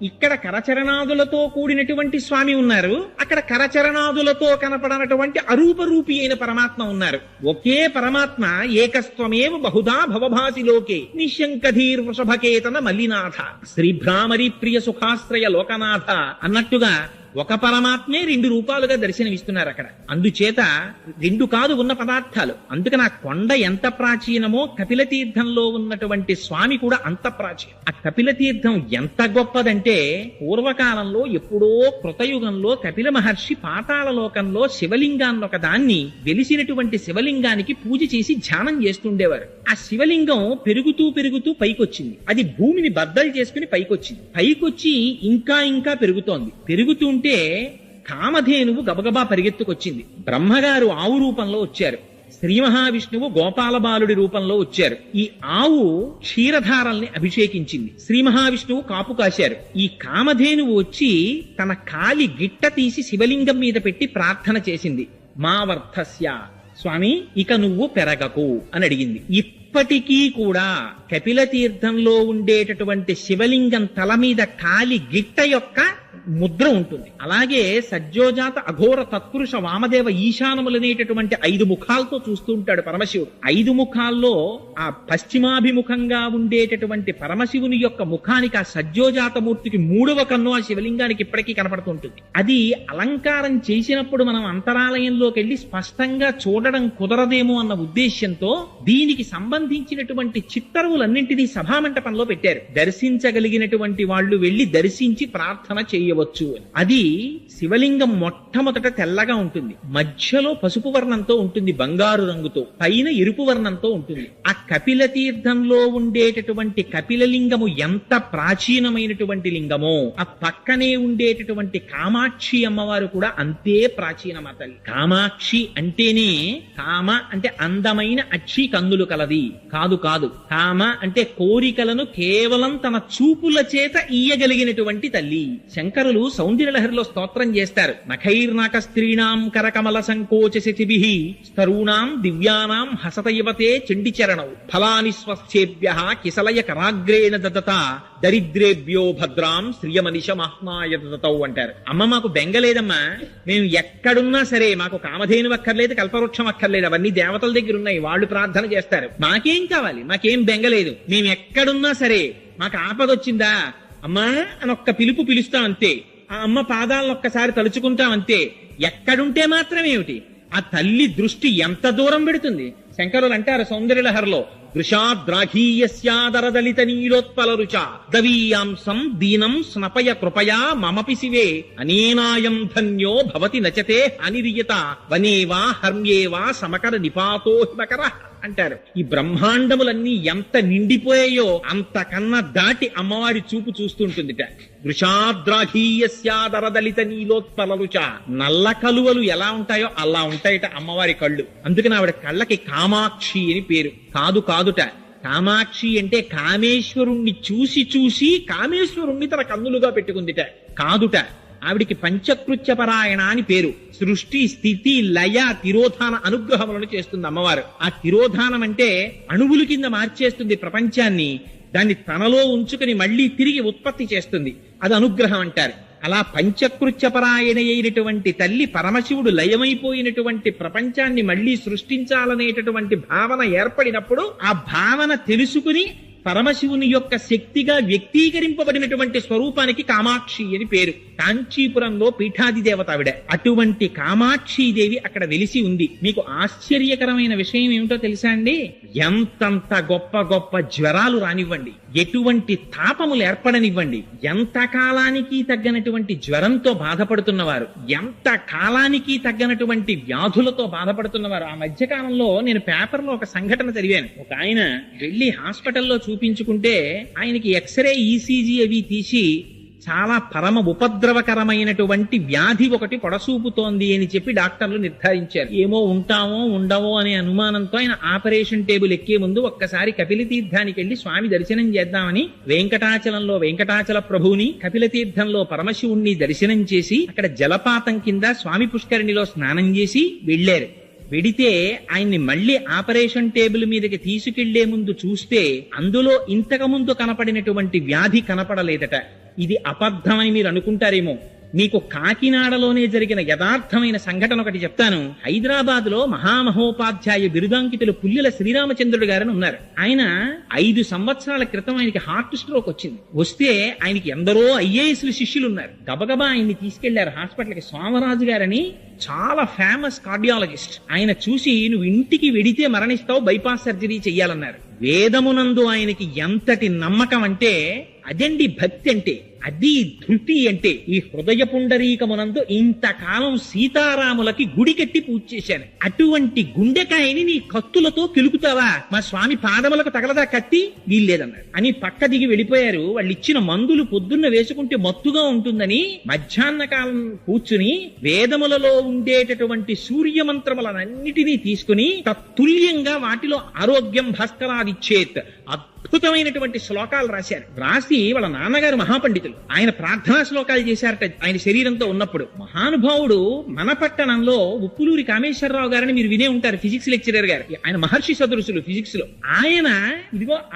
ఇక్కడ కరచరణాదులతో కూడినటువంటి స్వామి ఉన్నారు, అక్కడ కరచరణాదులతో కనపడనటువంటి అరూపరూపి అయిన పరమాత్మ ఉన్నారు. ఒకే పరమాత్మ ఏకస్త్వమేవ బహుధా భవభాసి లోకే నిశంకధీర్ వృషభకేతన మల్లినాథ శ్రీభ్రామరి ప్రియ సుఖాశ్రయ లోకనాథ అన్నట్టుగా ఒక పరమాత్మే 2 రూపాలుగా దర్శనమిస్తున్నారు అక్కడ. అందుచేత 2 కాదు ఉన్న పదార్థాలు. అందుకని ఆ కొండ ఎంత ప్రాచీనమో కపిల తీర్థంలో ఉన్నటువంటి స్వామి కూడా అంత ప్రాచీనం. ఆ కపిల తీర్థం ఎంత గొప్పదంటే పూర్వకాలంలో ఎప్పుడో కృతయుగంలో కపిల మహర్షి పాతాళ లోకంలో శివలింగాన్ని ఒక దాన్ని వెలిసినటువంటి శివలింగానికి పూజ చేసి ధ్యానం చేస్తుండేవారు. ఆ శివలింగం పెరుగుతూ పెరుగుతూ పైకొచ్చింది. అది భూమిని బద్దలు చేసుకుని పైకొచ్చింది. పైకొచ్చి ఇంకా ఇంకా పెరుగుతోంది. పెరుగుతుంటే కామధేనువు గబగబా పరిగెత్తుకొచ్చింది. బ్రహ్మగారు ఆవు రూపంలో వచ్చారు, శ్రీ మహావిష్ణువు గోపాల బాలుడి రూపంలో వచ్చారు. ఈ ఆవు క్షీరధారల్ని అభిషేకించింది, శ్రీ మహావిష్ణువు కాపు కాశారు. ఈ కామధేనువు వచ్చి తన కాలి గిట్ట తీసి శివలింగం మీద పెట్టి ప్రార్థన చేసింది. మా వర్ధస్య, స్వామి ఇక నువ్వు పెరగకు అని అడిగింది. ఇప్పటికీ కూడా కపిల తీర్థంలో ఉండేటటువంటి శివలింగం తల మీద కాలి గిట్ట యొక్క ముద్ర ఉంటుంది. అలాగే సజ్జోజాత అఘోర తత్పురుష వామదేవ ఈశానములనేటటువంటి 5 ముఖాలతో చూస్తూ ఉంటాడు పరమశివుడు. 5 ముఖాల్లో ఆ పశ్చిమాభిముఖంగా ఉండేటటువంటి పరమశివుని యొక్క ముఖానికి ఆ సజ్జోజాత మూర్తికి 3వ కన్ను ఆ శివలింగానికి ఇప్పటికీ కనపడుతుంటుంది. అది అలంకారం చేసినప్పుడు మనం అంతరాలయంలోకి వెళ్లి స్పష్టంగా చూడడం కుదరదేమో అన్న ఉద్దేశ్యంతో దీనికి సంబంధించినటువంటి చిత్తరువులన్నింటినీ సభామంటపంలో పెట్టారు. దర్శించగలిగినటువంటి వాళ్ళు వెళ్లి దర్శించి ప్రార్థన చేయవచ్చు. అది శివలింగం మొట్టమొదట తెల్లగా ఉంటుంది, మధ్యలో పసుపు వర్ణంతో ఉంటుంది, బంగారు రంగుతో, పైన ఎరుపు వర్ణంతో ఉంటుంది. ఆ కపిల తీర్థంలో ఉండేటటువంటి కపిలలింగము ఎంత ప్రాచీనమైనటువంటి లింగమో ఆ పక్కనే ఉండేటటువంటి కామాక్షి అమ్మవారు కూడా అంతే ప్రాచీనమ తల్లి. కామాక్షి అంటేనే కామ అంటే అందమైన అక్షి కందులు కలది కాదు కాదు. కామ అంటే కోరికలను కేవలం తన చూపుల చేత ఇయ్యగలిగినటువంటి తల్లి. శంకరులు సౌందర్యలహరిలో స్తోత్రం చేస్తారు. నఖైర్నాక స్త్రీణాం కరకమల సంకోచ శిభిః స్తరూణాం దివ్యానాం హసతయవతే చండిచరణౌ ఫలాని స్వస్థేభ్యః కిసలయ కరాగ్రేణ దదత దరిద్రేభ్యో భద్రాం శ్రియమనిష మహ్నాయ దదతౌ అంటారు. అమ్మ మాకు బెంగలేదమ్మా, మేము ఎక్కడున్నా సరే మాకు కామధేను అక్కర్లేదు, కల్పవృక్షం అక్కర్లేదు, అవన్నీ దేవతల దగ్గర ఉన్నాయి, వాళ్ళు ప్రార్థన చేస్తారు. మాకేం కావాలి, మాకేం బెంగలేదు, మేము ఎక్కడున్నా సరే మాకు ఆపదొచ్చిందా అమ్మా అని ఒక్క పిలుపు పిలుస్తాం అంతే. ఆ అమ్మ పాదాలను ఒక్కసారి తలుచుకుంటాం అంతే. ఎక్కడుంటే మాత్రమేమిటి, ఆ తల్లి దృష్టి ఎంత దూరం పెడుతుంది. శంకరులు అంటారు సౌందర్యలహరిలో, దృశాద్రాఘీయస్యాదరదలిత నీలోత్పల రుచ దవీయాంసం దీనం స్నపయ కృపయా మమపి శివే అనేనాయం ధన్యో భవతి నచతే అనిరియత వనేవా హర్మ్యేవా సమకర నిపాతో హిమకర అంటారు. ఈ బ్రహ్మాండములన్నీ ఎంత నిండిపోయాయో అంతకన్నా దాటి అమ్మవారి చూపు చూస్తుంటుందిట. వృషాద్రాఘీయస్యాదరదలిత నీలోత్పల రుచ, నల్ల కలువలు ఎలా ఉంటాయో అలా ఉంటాయట అమ్మవారి కళ్ళు. అందుకని ఆవిడ కళ్ళకి కామాక్షి అని పేరు. కాదు కాదుట, కామాక్షి అంటే కామేశ్వరుణ్ణి చూసి చూసి కామేశ్వరుణ్ణి తన కన్నులుగా పెట్టుకుందిట. కాదుట, ఆవిడికి పంచకృత్యపరాయణ అని పేరు. సృష్టి స్థితి లయ తిరోధాన అనుగ్రహములను చేస్తుంది అమ్మవారు. ఆ తిరోధానం అంటే అణువుల కింద మార్చేస్తుంది ప్రపంచాన్ని, దాన్ని తనలో ఉంచుకుని మళ్లీ తిరిగి ఉత్పత్తి చేస్తుంది, అది అనుగ్రహం అంటారు. అలా పంచకృత్యపరాయణ అయినటువంటి తల్లి పరమశివుడు లయమైపోయినటువంటి ప్రపంచాన్ని మళ్లీ సృష్టించాలనేటటువంటి భావన ఏర్పడినప్పుడు ఆ భావన తెలుసుకుని పరమశివుని యొక్క శక్తిగా వ్యక్తీకరింపబడినటువంటి స్వరూపానికి కామాక్షి అని పేరు. కాంచీపురంలో పీఠాది దేవత ఆవిడ. అటువంటి కామాక్షీదేవి అక్కడ వెలిసి ఉంది. మీకు ఆశ్చర్యకరమైన విషయం ఏమిటో తెలుసా అండి? ఎంతంత గొప్ప గొప్ప జ్వరాలు రానివ్వండి, ఎటువంటి తాపములు ఏర్పడనివ్వండి, ఎంత కాలానికి తగ్గనటువంటి జ్వరంతో బాధపడుతున్నవారు, ఎంత కాలానికి తగ్గనటువంటి వ్యాధులతో బాధపడుతున్నవారు. ఆ మధ్యకాలంలో నేను పేపర్లో ఒక సంఘటన చదివాను. ఒక ఆయన వెళ్లి హాస్పిటల్లో చూపించుకుంటే ఆయనకి ఎక్స్రే ఈసీజీ అవి తీసి చాలా పరమ ఉపద్రవకరమైనటువంటి వ్యాధి ఒకటి పొడసూపుతోంది అని చెప్పి డాక్టర్లు నిర్ధారించారు. ఏమో ఉంటామో ఉండవో అనే అనుమానంతో ఆయన ఆపరేషన్ టేబుల్ ఎక్కే ముందు ఒక్కసారి కపిల తీర్థానికి వెళ్లి స్వామి దర్శనం చేద్దామని వెంకటాచలంలో వెంకటాచల ప్రభువుని, కపిల తీర్థంలో పరమశివుణ్ణి దర్శనం చేసి అక్కడ జలపాతం కింద స్వామి పుష్కరిణిలో స్నానం చేసి వెళ్లారు. వెడితే ఆయన్ని మళ్లీ ఆపరేషన్ టేబుల్ మీదకి తీసుకెళ్లే ముందు చూస్తే అందులో ఇంతకు ముందు కనపడినటువంటి వ్యాధి కనపడలేదట. ఇది అబద్ధమని మీరు అనుకుంటారేమో. మీకు కాకినాడలోనే జరిగిన యథార్థమైన సంఘటన ఒకటి చెప్తాను. హైదరాబాద్ లో మహామహోపాధ్యాయ బిరుదాంకితులు పుల్లెల శ్రీరామచంద్రుడు గారని ఉన్నారు. ఆయన 5 సంవత్సరాల క్రితం ఆయనకి హార్ట్ స్ట్రోక్ వచ్చింది. వస్తే ఆయనకి ఎందరో ఐఏఎస్లు శిష్యులు ఉన్నారు. గబగబా ఆయన్ని తీసుకెళ్లారు హాస్పిటల్కి. సోమరాజు గారని చాలా ఫేమస్ కార్డియాలజిస్ట్. ఆయన చూసి నువ్వు ఇంటికి వెడితే మరణిస్తావు, బైపాస్ సర్జరీ చెయ్యాలన్నారు. వేదమునందు ఆయనకి ఎంతటి నమ్మకం అంటే అదండి భక్తి అంటే, అది ధృతి అంటే. ఈ హృదయ పుండరీకమునందు ఇంతకాలం సీతారాములకి గుడి కట్టి పూజ చేశాను. అటువంటి గుండెకాయని నీ కత్తులతో కిలుకుతావా? మా స్వామి పాదములకు తగలదా కత్తి? వీల్లేదన్నారు అని పక్క దిగి వెళ్ళిపోయారు. వాళ్ళు ఇచ్చిన మందులు పొద్దున్న వేసుకుంటే మత్తుగా ఉంటుందని మధ్యాహ్న కాలం కూర్చుని వేదములలో ఉండేటటువంటి సూర్యమంత్రములన్నిటినీ తీసుకుని తత్తుల్యంగా వాటిలో ఆరోగ్యం భాస్కరాదిచ్చేత్ అద్భుతమైనటువంటి శ్లోకాలు రాశారు. రాసి వాళ్ళ నాన్నగారు మహాపండితులు, ఆయన ప్రార్థనా శ్లోకాలు చేశారట ఆయన శరీరంతో ఉన్నప్పుడు. మహానుభావుడు మన పట్టణంలో ఉప్పులూరి కామేశ్వరరావు గారని మీరు వినే ఉంటారు, ఫిజిక్స్ లెక్చరర్ గారు. ఆయన మహర్షి సదృశులు ఫిజిక్స్ లో.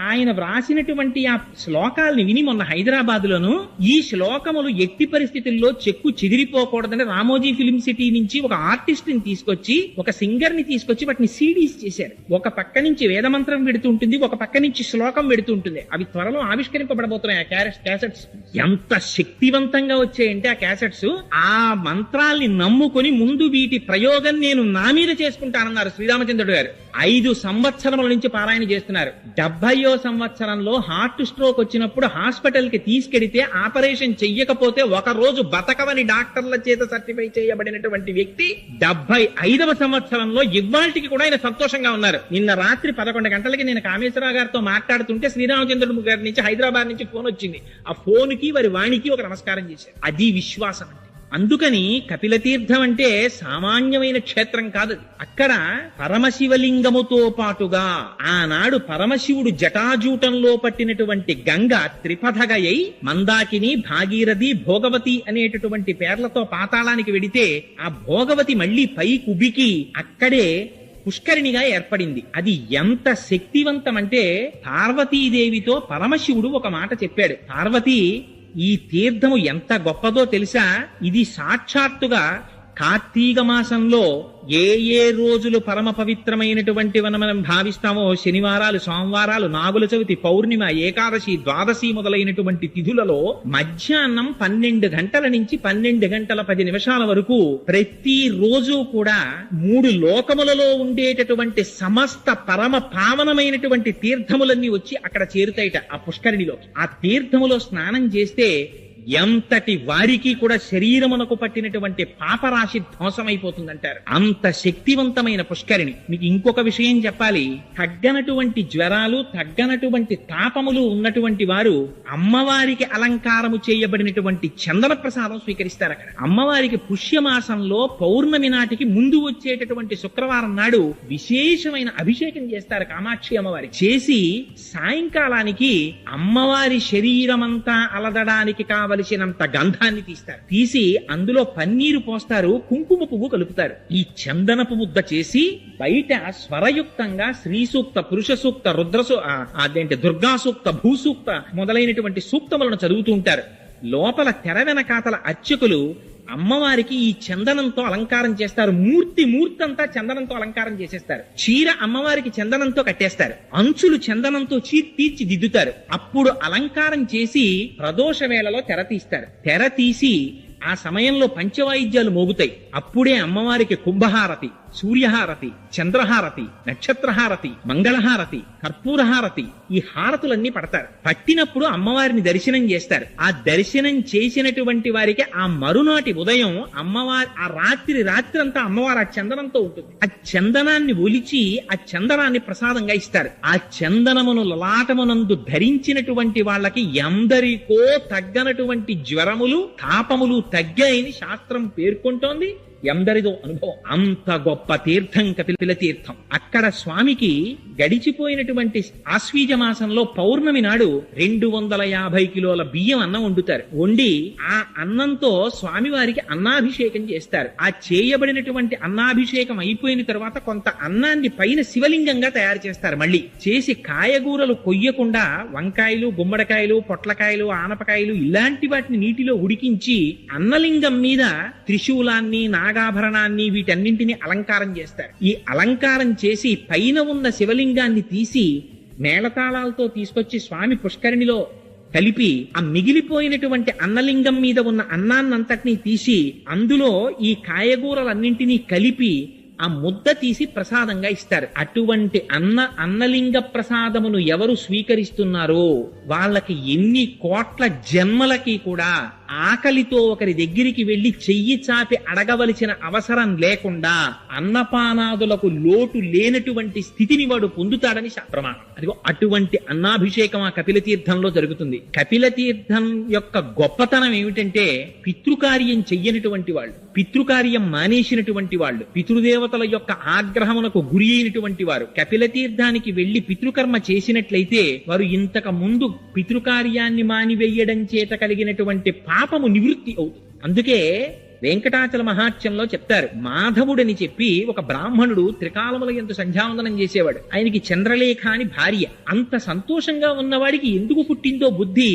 ఆయన వ్రాసినటువంటి ఆ శ్లోకాలని విని మొన్న హైదరాబాద్ లోను ఈ శ్లోకములు ఎట్టి పరిస్థితుల్లో చెక్కు చెదిరిపోకూడదని రామోజీ ఫిల్మ్ సిటీ నుంచి ఒక ఆర్టిస్ట్ ని తీసుకొచ్చి, ఒక సింగర్ ని తీసుకొచ్చి వాటిని సీడీస్ చేశారు. ఒక పక్క నుంచి వేదమంత్రం పెడుతుంటుంది, ఒక పక్క నుంచి శ్లోకం పెడుతుంటుంది. అవి త్వరలో ఆవిష్కరింపబడబోతున్నాయి ఆ క్యాసెట్స్. ఎంత శక్తివంతంగా వచ్చాయంటే ఆ క్యాసెట్స్, ఆ మంత్రాల్ని నమ్ముకొని ముందు వీటి ప్రయోగం నేను నా మీద చేసుకుంటానన్నారు శ్రీరామచంద్రుడు గారు. 5 సంవత్సరముల నుంచి పారాయణ చేస్తున్నారు. 70వ సంవత్సరంలో హార్ట్ స్ట్రోక్ వచ్చినప్పుడు హాస్పిటల్ కి తీసుకెడితే ఆపరేషన్ చెయ్యకపోతే ఒక రోజు బతకవని డాక్టర్ల చేత సర్టిఫై చేయబడినటువంటి వ్యక్తి 75వ సంవత్సరంలో ఇవాళకి కూడా ఆయన సంతోషంగా ఉన్నారు. నిన్న రాత్రి 11 గంటలకి నేను కామేశ్వరరావు గారితో మాట్లాడుతుంటే శ్రీరామచంద్రుడు గారి నుంచి హైదరాబాద్ నుంచి ఫోన్ వచ్చింది. ఆ ఫోన్ కి వారి వాణికి ఒక నమస్కారం చేశారు. అది విశ్వాసం అంటే. అందుకని కపిల తీర్థం అంటే సామాన్యమైన క్షేత్రం కాదు. అక్కడ పరమశివలింగముతో పాటుగా ఆనాడు పరమశివుడు జటాజూటంలో పట్టినటువంటి గంగ త్రిపథగయై మందాకిని, భాగీరథి, భోగవతి అనేటటువంటి పేర్లతో పాతాళానికి వెడితే ఆ భోగవతి మళ్లీ పై కుబికి అక్కడే పుష్కరిణిగా ఏర్పడింది. అది ఎంత శక్తివంతం అంటే పార్వతీదేవితో పరమశివుడు ఒక మాట చెప్పాడు. పార్వతి, ఈ తీర్థము ఎంత గొప్పదో తెలుసా? ఇది సాక్షాత్తుగా కార్తీక మాసంలో ఏ రోజులు పరమ పవిత్రమైనటువంటి మనం భావిస్తామో, శనివారాలు, సోమవారాలు, నాగుల చవితి, పౌర్ణిమ, ఏకాదశి, ద్వాదశి మొదలైనటువంటి తిథులలో మధ్యాహ్నం 12 గంటల నుంచి 12 గంటల 10 నిమిషాల వరకు ప్రతి రోజు కూడా 3 లోకములలో ఉండేటటువంటి సమస్త పరమ పావనమైనటువంటి తీర్థములన్నీ వచ్చి అక్కడ చేరుతాయిట ఆ పుష్కరిణిలో. ఆ తీర్థములో స్నానం చేస్తే ఎంతటి వారికి కూడా శరీరమునకు పట్టినటువంటి పాపరాశి ధ్వంసమైపోతుందంటారు. అంత శక్తివంతమైన పుష్కరిణి. మీకు ఇంకొక విషయం చెప్పాలి. తగ్గనటువంటి జ్వరాలు, తగ్గనటువంటి తాపములు ఉన్నటువంటి వారు అమ్మవారికి అలంకారము చేయబడినటువంటి చందన ప్రసాదం స్వీకరిస్తారు. అక్కడ అమ్మవారికి పుష్యమాసంలో పౌర్ణమి నాటికి ముందు వచ్చేటటువంటి శుక్రవారం నాడు విశేషమైన అభిషేకం చేస్తారు కామాక్షి అమ్మవారి. చేసి సాయంకాలానికి అమ్మవారి శరీరమంతా అలదడానికి కావలసినంత గంధాన్ని తీస్తారు. తీసి అందులో పన్నీరు పోస్తారు, కుంకుమ పువ్వు కలుపుతారు. ఈ చందనపు ముద్ద చేసి బయట స్వరయుక్తంగా శ్రీ సూక్త, పురుష సూక్త, దుర్గా సూక్త, భూసూక్త మొదలైనటువంటి సూక్తములను చదువుతూ ఉంటారు. లోపల తెర వెనకాతల అర్చకులు అమ్మవారికి ఈ చందనంతో అలంకారం చేస్తారు. మూర్తి అంతా చందనంతో అలంకారం చేసేస్తారు. చీర అమ్మవారికి చందనంతో కట్టేస్తారు. అంచులు చందనంతో తీర్చిదిద్దుతారు. అప్పుడు అలంకారం చేసి ప్రదోష వేళలో తెర తీస్తారు. తెర తీసి ఆ సమయంలో పంచవాయిద్యాలు మోగుతాయి. అప్పుడే అమ్మవారికి కుంభహారతి, సూర్యహారతి, చంద్రహారతి, నక్షత్రహారతి, మంగళహారతి, కర్పూరహారతి, ఈ హారతులన్నీ పడతారు. పట్టినప్పుడు అమ్మవారిని దర్శనం చేస్తారు. ఆ దర్శనం చేసినటువంటి వారికి ఆ మరునాటి ఉదయం అమ్మవారి ఆ రాత్రి అంతా అమ్మవారు ఆ చందనంతో ఉంటుంది. ఆ చందనాన్ని ఒలిచి ఆ చందనాన్ని ప్రసాదంగా ఇస్తారు. ఆ చందనమును లలాటమునందు ధరించినటువంటి వాళ్ళకి ఎందరికో తగ్గనటువంటి జ్వరములు, తాపములు తగ్గాయని శాస్త్రం పేర్కొంటోంది. ఎందరిదో అనుభవం. అంత గొప్ప తీర్థం కపిల తీర్థం. అక్కడ స్వామికి గడిచిపోయినటువంటి ఆశ్వీజ మాసంలో పౌర్ణమి నాడు 250 కిలోల బియ్యం అన్నం వండుతారు. వండి ఆ అన్నంతో స్వామివారికి అన్నాభిషేకం చేస్తారు. ఆ చేయబడినటువంటి అన్నాభిషేకం అయిపోయిన తర్వాత కొంత అన్నాన్ని పైన శివలింగంగా తయారు చేస్తారు. మళ్ళీ చేసి కాయగూరలు కొయ్యకుండా వంకాయలు, గుమ్మడికాయలు, పొట్లకాయలు, ఆనపకాయలు ఇలాంటి వాటిని నీటిలో ఉడికించి అన్నలింగం మీద త్రిశూలాన్ని, నాగాభరణాన్ని, వీటన్నింటినీ అలంకారం చేస్తారు. ఈ అలంకారం చేసి పైన ఉన్న శివలింగాన్ని తీసి మేళతాళాలతో తీసుకొచ్చి స్వామి పుష్కరిణిలో కలిపి ఆ మిగిలిపోయినటువంటి అన్నలింగం మీద ఉన్న అన్నాన్నంతటినీ తీసి అందులో ఈ కాయగూరలన్నింటినీ కలిపి ఆ ముద్ద తీసి ప్రసాదంగా ఇస్తారు. అటువంటి అన్నలింగ ప్రసాదమును ఎవరు స్వీకరిస్తున్నారో వాళ్ళకి ఎన్ని కోట్ల జన్మలకి కూడా ఆకలితో ఒకరి దగ్గరికి వెళ్లి చెయ్యి చాపి అడగవలసిన అవసరం లేకుండా అన్నపానాదులకు లోటు లేనటువంటి స్థితిని వాడు పొందుతాడని ప్రమాణం. అదిగో అటువంటి అన్నాభిషేకం ఆ కపిల తీర్థంలో జరుగుతుంది. కపిల తీర్థం యొక్క గొప్పతనం ఏమిటంటే పితృకార్యం చెయ్యనటువంటి వాళ్ళు పితృకార్యం మానేసినటువంటి వాళ్ళు, పితృదేవతల యొక్క ఆగ్రహమునకు గురి అయినటువంటి వారు కపిల తీర్థానికి వెళ్లి పితృకర్మ చేసినట్లయితే వారు ఇంతకు ముందు పితృకార్యాన్ని మానివేయడం చేత కలిగినటువంటి పాపము నివృత్తి అవుతుంది. అందుకే వెంకటాచల మహాత్యంలో చెప్తారు, మాధవుడని చెప్పి ఒక బ్రాహ్మణుడు త్రికాలముల యందు సంధ్యావందనం చేసేవాడు. ఆయనకి చంద్రలేఖ అని భార్య. అంత సంతోషంగా ఉన్నవాడికి ఎందుకు పుట్టిందో బుద్ధి,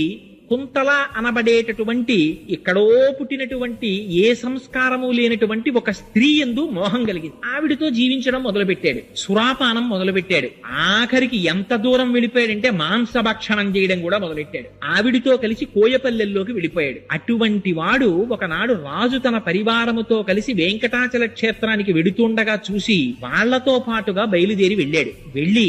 కుంతల అనబడేటటువంటి ఎక్కడో పుట్టినటువంటి ఏ సంస్కారము లేనటువంటి ఒక స్త్రీ యందు మోహం కలిగింది. ఆవిడితో జీవించడం మొదలుపెట్టాడు, సురాపానం మొదలుపెట్టాడు. ఆఖరికి ఎంత దూరం వెళ్ళిపోయాడంటే మాంసభక్షణం చేయడం కూడా మొదలెట్టాడు. ఆవిడితో కలిసి కోయపల్లెల్లోకి వెళ్ళిపోయాడు. అటువంటి వాడు ఒకనాడు రాజు తన పరివారముతో కలిసి వెంకటాచల క్షేత్రానికి వెడుతుండగా చూసి వాళ్లతో పాటుగా బయలుదేరి వెళ్ళాడు. వెళ్లి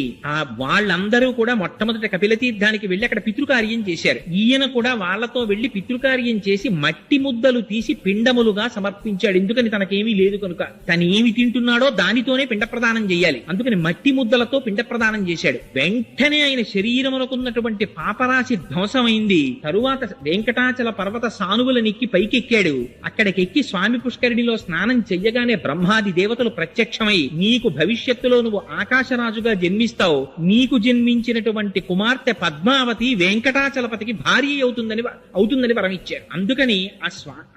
వాళ్ళందరూ కూడా మొట్టమొదటి కపిల తీర్థానికి వెళ్లి అక్కడ పితృకార్యం చేశారు. ఈయన కూడా వాళ్లతో వెళ్లి పితృకార్యం చేసి మట్టి ముద్దలు తీసి పిండములుగా సమర్పించాడు. ఎందుకని తనకేమీ లేదు కనుక, తను ఏమి తింటున్నాడో దానితోనే పిండ ప్రదానం చేయాలి. అందుకని మట్టి ముద్దలతో పిండ ప్రదానం చేశాడు. వెంటనే ఆయన శరీరమునకున్నటువంటి పాపరాశి ధ్వంసమైంది. తరువాత వెంకటాచల పర్వత సానువులనెక్కి పైకెక్కాడు. అక్కడికెక్కి స్వామి పుష్కరిణిలో స్నానం చెయ్యగానే బ్రహ్మాది దేవతలు ప్రత్యక్షమై, నీకు భవిష్యత్తులో నువ్వు ఆకాశరాజుగా జన్మిస్తావు, నీకు జన్మించినటువంటి కుమార్తె పద్మావతి వెంకటాచలపతికి భార్య అవుతుందని వరం ఇచ్చారు. అందుకని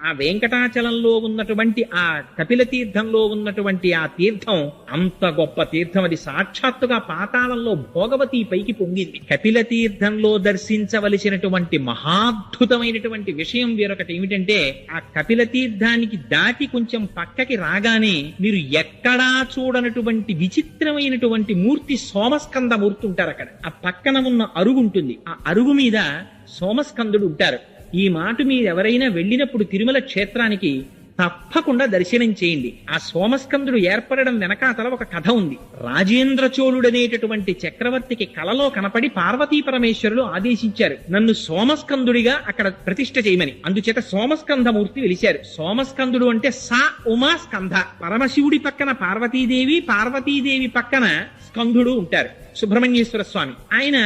ఆ వెంకటాచలంలో ఉన్నటువంటి ఆ కపిల తీర్థంలో ఉన్నటువంటి ఆ తీర్థం అంత గొప్ప తీర్థం. అది సాక్షాత్తుగా పాతాళంలో భోగవతి పైకి పొంగింది. కపిల తీర్థంలో దర్శించవలసినటువంటి మహాద్భుతమైనటువంటి విషయం వేరొకటి ఏమిటంటే, ఆ కపిల తీర్థానికి దాటి కొంచెం పక్కకి రాగానే మీరు ఎక్కడా చూడనటువంటి విచిత్రమైనటువంటి మూర్తి సోమస్కంద మూర్తి ఉంటారు. అక్కడ ఆ పక్కన ఉన్న అరుగు ఉంటుంది. ఆ అరుగు మీద సోమస్కందుడు ఉంటారు. ఈ మాట మీరు ఎవరైనా వెళ్ళినప్పుడు తిరుమల క్షేత్రానికి తప్పకుండా దర్శనం చేయండి. ఆ సోమస్కందుడు ఏర్పడడం వెనకాతల ఒక కథ ఉంది. రాజేంద్ర చోళుడనేటటువంటి చక్రవర్తికి కలలో కనపడి పార్వతీ పరమేశ్వరులు ఆదేశించారు, నన్ను సోమస్కందుడిగా అక్కడ ప్రతిష్ఠ చేయమని. అందుచేత సోమస్కంధమూర్తి వెలిశారు. సోమస్కందుడు అంటే సా ఉమా స్కంధ. పరమశివుడి పక్కన పార్వతీదేవి, పార్వతీదేవి పక్కన స్కంధుడు ఉంటారు, సుబ్రహ్మణ్యేశ్వర స్వామి. ఆయన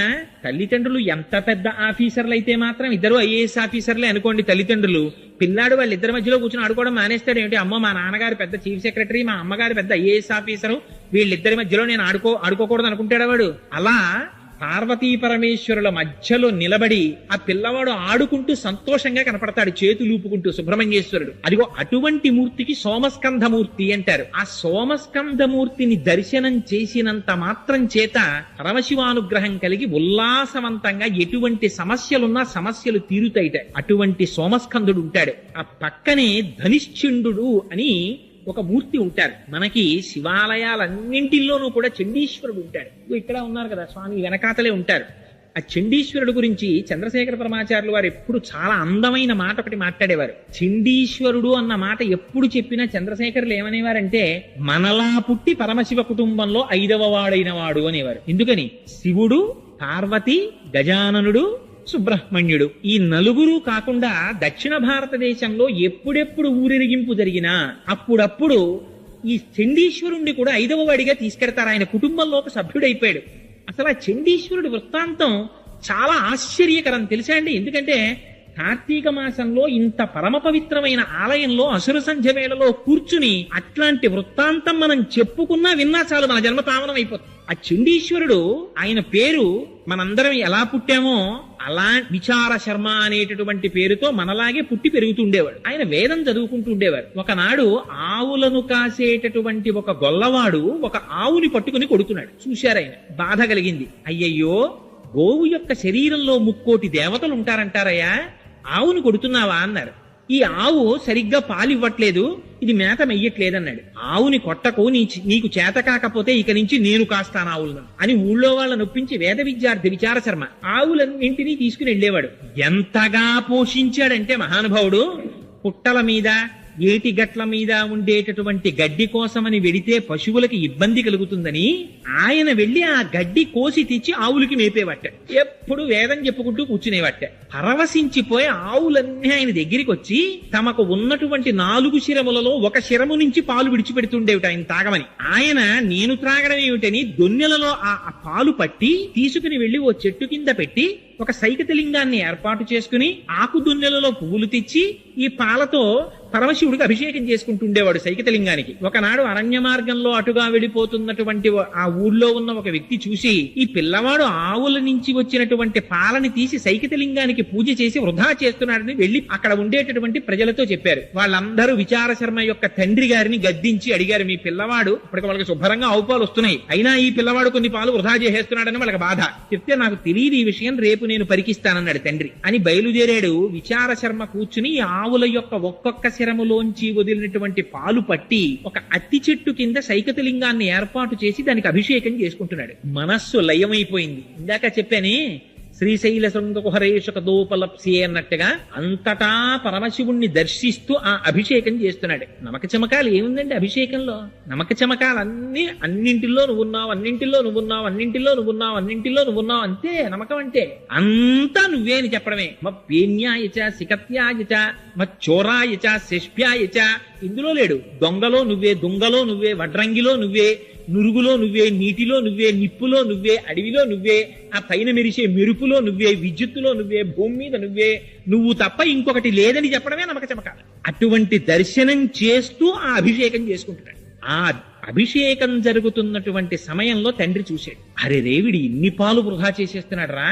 తల్లిదండ్రులు ఎంత పెద్ద ఆఫీసర్లు అయితే మాత్రం, ఇద్దరు ఐఏఎస్ ఆఫీసర్లే అనుకోండి తల్లిదండ్రులు, పిల్లాడు వాళ్ళిద్దరి మధ్యలో కూర్చొని ఆడుకోవడం మానేస్తాడు. ఏమిటి, అమ్మో మా నాన్నగారు పెద్ద చీఫ్ సెక్రటరీ, మా అమ్మగారు పెద్ద ఐఏఎస్ ఆఫీసరు, వీళ్ళిద్దరి మధ్యలో నేను ఆడుకోకూడదు అనుకుంటాడు వాడు. అలా పార్వతీ పరమేశ్వరుల మధ్యలో నిలబడి ఆ పిల్లవాడు ఆడుకుంటూ సంతోషంగా కనపడతాడు, చేతులూపుకుంటూ సుబ్రహ్మణ్యేశ్వరుడు. అదిగో అటువంటి మూర్తికి సోమస్కంధమూర్తి అంటారు. ఆ సోమస్కంధమూర్తిని దర్శనం చేసినంత మాత్రం చేత పరమశివానుగ్రహం కలిగి ఉల్లాసవంతంగా ఎటువంటి సమస్యలున్నా సమస్యలు తీరుతాయిట. అటువంటి సోమస్కంధుడు ఉంటాడు. ఆ పక్కనే ధనిశ్చండు అని ఒక మూర్తి ఉంటారు. మనకి శివాలయాలన్నింటిలోనూ కూడా చండీశ్వరుడు ఉంటాడు. ఇక్కడ ఉన్నారు కదా స్వామి, వెనకాతలే ఉంటారు. ఆ చండీశ్వరుడు గురించి చంద్రశేఖర పరమాచార్యులు వారు ఎప్పుడు చాలా అందమైన మాట ఒకటి మాట్లాడేవారు. చండీశ్వరుడు అన్న మాట ఎప్పుడు చెప్పినా చంద్రశేఖరులు ఏమనేవారంటే, మనలా పుట్టి పరమశివ కుటుంబంలో 5వ వాడైన వాడు అనేవారు. ఎందుకని, శివుడు, పార్వతి, గజాననుడు, సుబ్రహ్మణ్యుడు, ఈ నలుగురు కాకుండా దక్షిణ భారతదేశంలో ఎప్పుడెప్పుడు ఊరేగింపు జరిగినా అప్పుడప్పుడు ఈ చండీశ్వరుణ్ణి కూడా 5వ వాడిగా తీసుకెడతారు. ఆయన కుటుంబంలో ఒక సభ్యుడైపోయాడు. అసలు ఆ చండీశ్వరుడి వృత్తాంతం చాలా ఆశ్చర్యకరం తెలుసా అండి. ఎందుకంటే కార్తీక మాసంలో ఇంత పరమ పవిత్రమైన ఆలయంలో అసుర సంధ్య వేళలో కూర్చుని అట్లాంటి వృత్తాంతం మనం చెప్పుకున్నా విన్నా చాలు, మన జన్మ పావనం అయిపోతుంది. ఆ చండీశ్వరుడు, ఆయన పేరు మనందరం ఎలా పుట్టామో అలా విచార శర్మ అనేటటువంటి పేరుతో మనలాగే పుట్టి పెరుగుతుండేవాడు. ఆయన వేదం చదువుకుంటూ ఉండేవాడు. ఒకనాడు ఆవులను కాసేటటువంటి ఒక గొల్లవాడు ఒక ఆవుని పట్టుకుని కొడుతున్నాడు. చూశారాయన, బాధ కలిగింది. అయ్యయ్యో, గోవు యొక్క శరీరంలో 3 కోటి దేవతలు ఉంటారంటారయ్యా, ఆవును కొడుతున్నావా అన్నారు. ఈ ఆవు సరిగ్గా పాలు ఇవ్వట్లేదు, ఇది మేత మెయ్యట్లేదన్నాడు. ఆవుని కొట్టకు, నీకు చేత కాకపోతే ఇక నుంచి నేను కాస్తాను ఆవులను అని ఊళ్ళో వాళ్ళ నొప్పించి వేద విద్యార్థి విచార శర్మ ఆవులన్నింటినీ తీసుకుని వెళ్ళేవాడు. ఎంతగా పోషించాడంటే మహానుభావుడు, పుట్టల మీద ఏటి గట్ల మీద ఉండేటటువంటి గడ్డి కోసమని వెడితే పశువులకి ఇబ్బంది కలుగుతుందని ఆయన వెళ్లి ఆ గడ్డి కోసి తెచ్చి ఆవులకి మేపేవట్ట. ఎప్పుడు వేదం చెప్పుకుంటూ కూర్చునేవట్ట. పరవశించిపోయి ఆవులన్నీ ఆయన దగ్గరికి వచ్చి తమకు ఉన్నటువంటి 4 శిరములలో ఒక శిరము నుంచి పాలు విడిచిపెడుతుండేవిట ఆయన తాగమని. ఆయన నేను త్రాగడం ఏమిటని దొన్నెలలో ఆ పాలు పట్టి తీసుకుని వెళ్లి ఓ చెట్టు కింద పెట్టి ఒక సైకతలింగాన్ని ఏర్పాటు చేసుకుని ఆకు దున్నెలలో పువ్వులు తెచ్చి ఈ పాలతో పరమశివుడికి అభిషేకం చేసుకుంటూ ఉండేవాడు సైకతలింగానికి. ఒకనాడు అరణ్య మార్గంలో అటుగా వెళ్ళిపోతున్నటువంటి ఆ ఊళ్ళో ఉన్న ఒక వ్యక్తి చూసి ఈ పిల్లవాడు ఆవుల నుంచి వచ్చినటువంటి పాలని తీసి సైకతలింగానికి పూజ చేసి వృధా చేస్తున్నాడని వెళ్లి అక్కడ ఉండేటటువంటి ప్రజలతో చెప్పారు. వాళ్ళందరూ విచార శర్మ యొక్క తండ్రి గారిని గద్దించి అడిగారు, మీ పిల్లవాడు ఇప్పటికి వాళ్ళకి శుభ్రంగా ఆవు పాలు వస్తున్నాయి, అయినా ఈ పిల్లవాడు కొన్ని పాలు వృధా చేసేస్తున్నాడని వాళ్ళకి బాధ. చెప్తే నాకు తెలియదు ఈ విషయం, రేపు నేను పరికిస్తానన్నాడు తండ్రి. అని బయలుదేరాడు. విచార శర్మ కూర్చుని ఈ ఆవుల యొక్క ఒక్కొక్క శరములోంచి వదిలినటువంటి పాలు పట్టి ఒక అత్తి చెట్టు కింద సైకతలింగాన్ని ఏర్పాటు చేసి దానికి అభిషేకం చేసుకుంటున్నాడు. మనస్సు లయమైపోయింది. ఇందాక చెప్పానే శ్రీశైల శృంగకుహరేషక దోపలప్సి అన్నట్టుగా అంతటా పరమశివుణ్ణి దర్శిస్తూ ఆ అభిషేకం చేస్తున్నాడు. నమక చమకాలు ఏముందండి అభిషేకంలో? నమక చమకాలన్నీ అన్నింటిలో నువ్వున్నావు, అన్నింటిలో నువ్వున్నావు, అన్నింటిలో నువ్వున్నావు, అన్నింటిలో నువ్వున్నావు, అంతే నమ్మకం అంటే. అంతా నువ్వే అని చెప్పడమే. పేన్యాయచ సికత్యాయచ చోరాయచ శిష్ప్యాయచ. ఇందులో లేడు. దొంగలో నువ్వే, దుంగలో నువ్వే, వడ్రంగిలో నువ్వే, నురుగులో నువ్వే, నీటిలో నువ్వే, నిప్పులో నువ్వే, అడవిలో నువ్వే, ఆ పైన మెరిసే మెరుపులో నువ్వే, విద్యుత్తులో నువ్వే, భూమి మీద నువ్వే, నువ్వు తప్ప ఇంకొకటి లేదని చెప్పడమే నమ్మక చమకాల. అటువంటి దర్శనం చేస్తూ ఆ అభిషేకం చేసుకుంటున్నాడు. ఆ అభిషేకం జరుగుతున్నటువంటి సమయంలో తండ్రి చూశాడు. అరే రేవిడి ఇన్ని పాలు వృధా చేసేస్తున్నాడు రా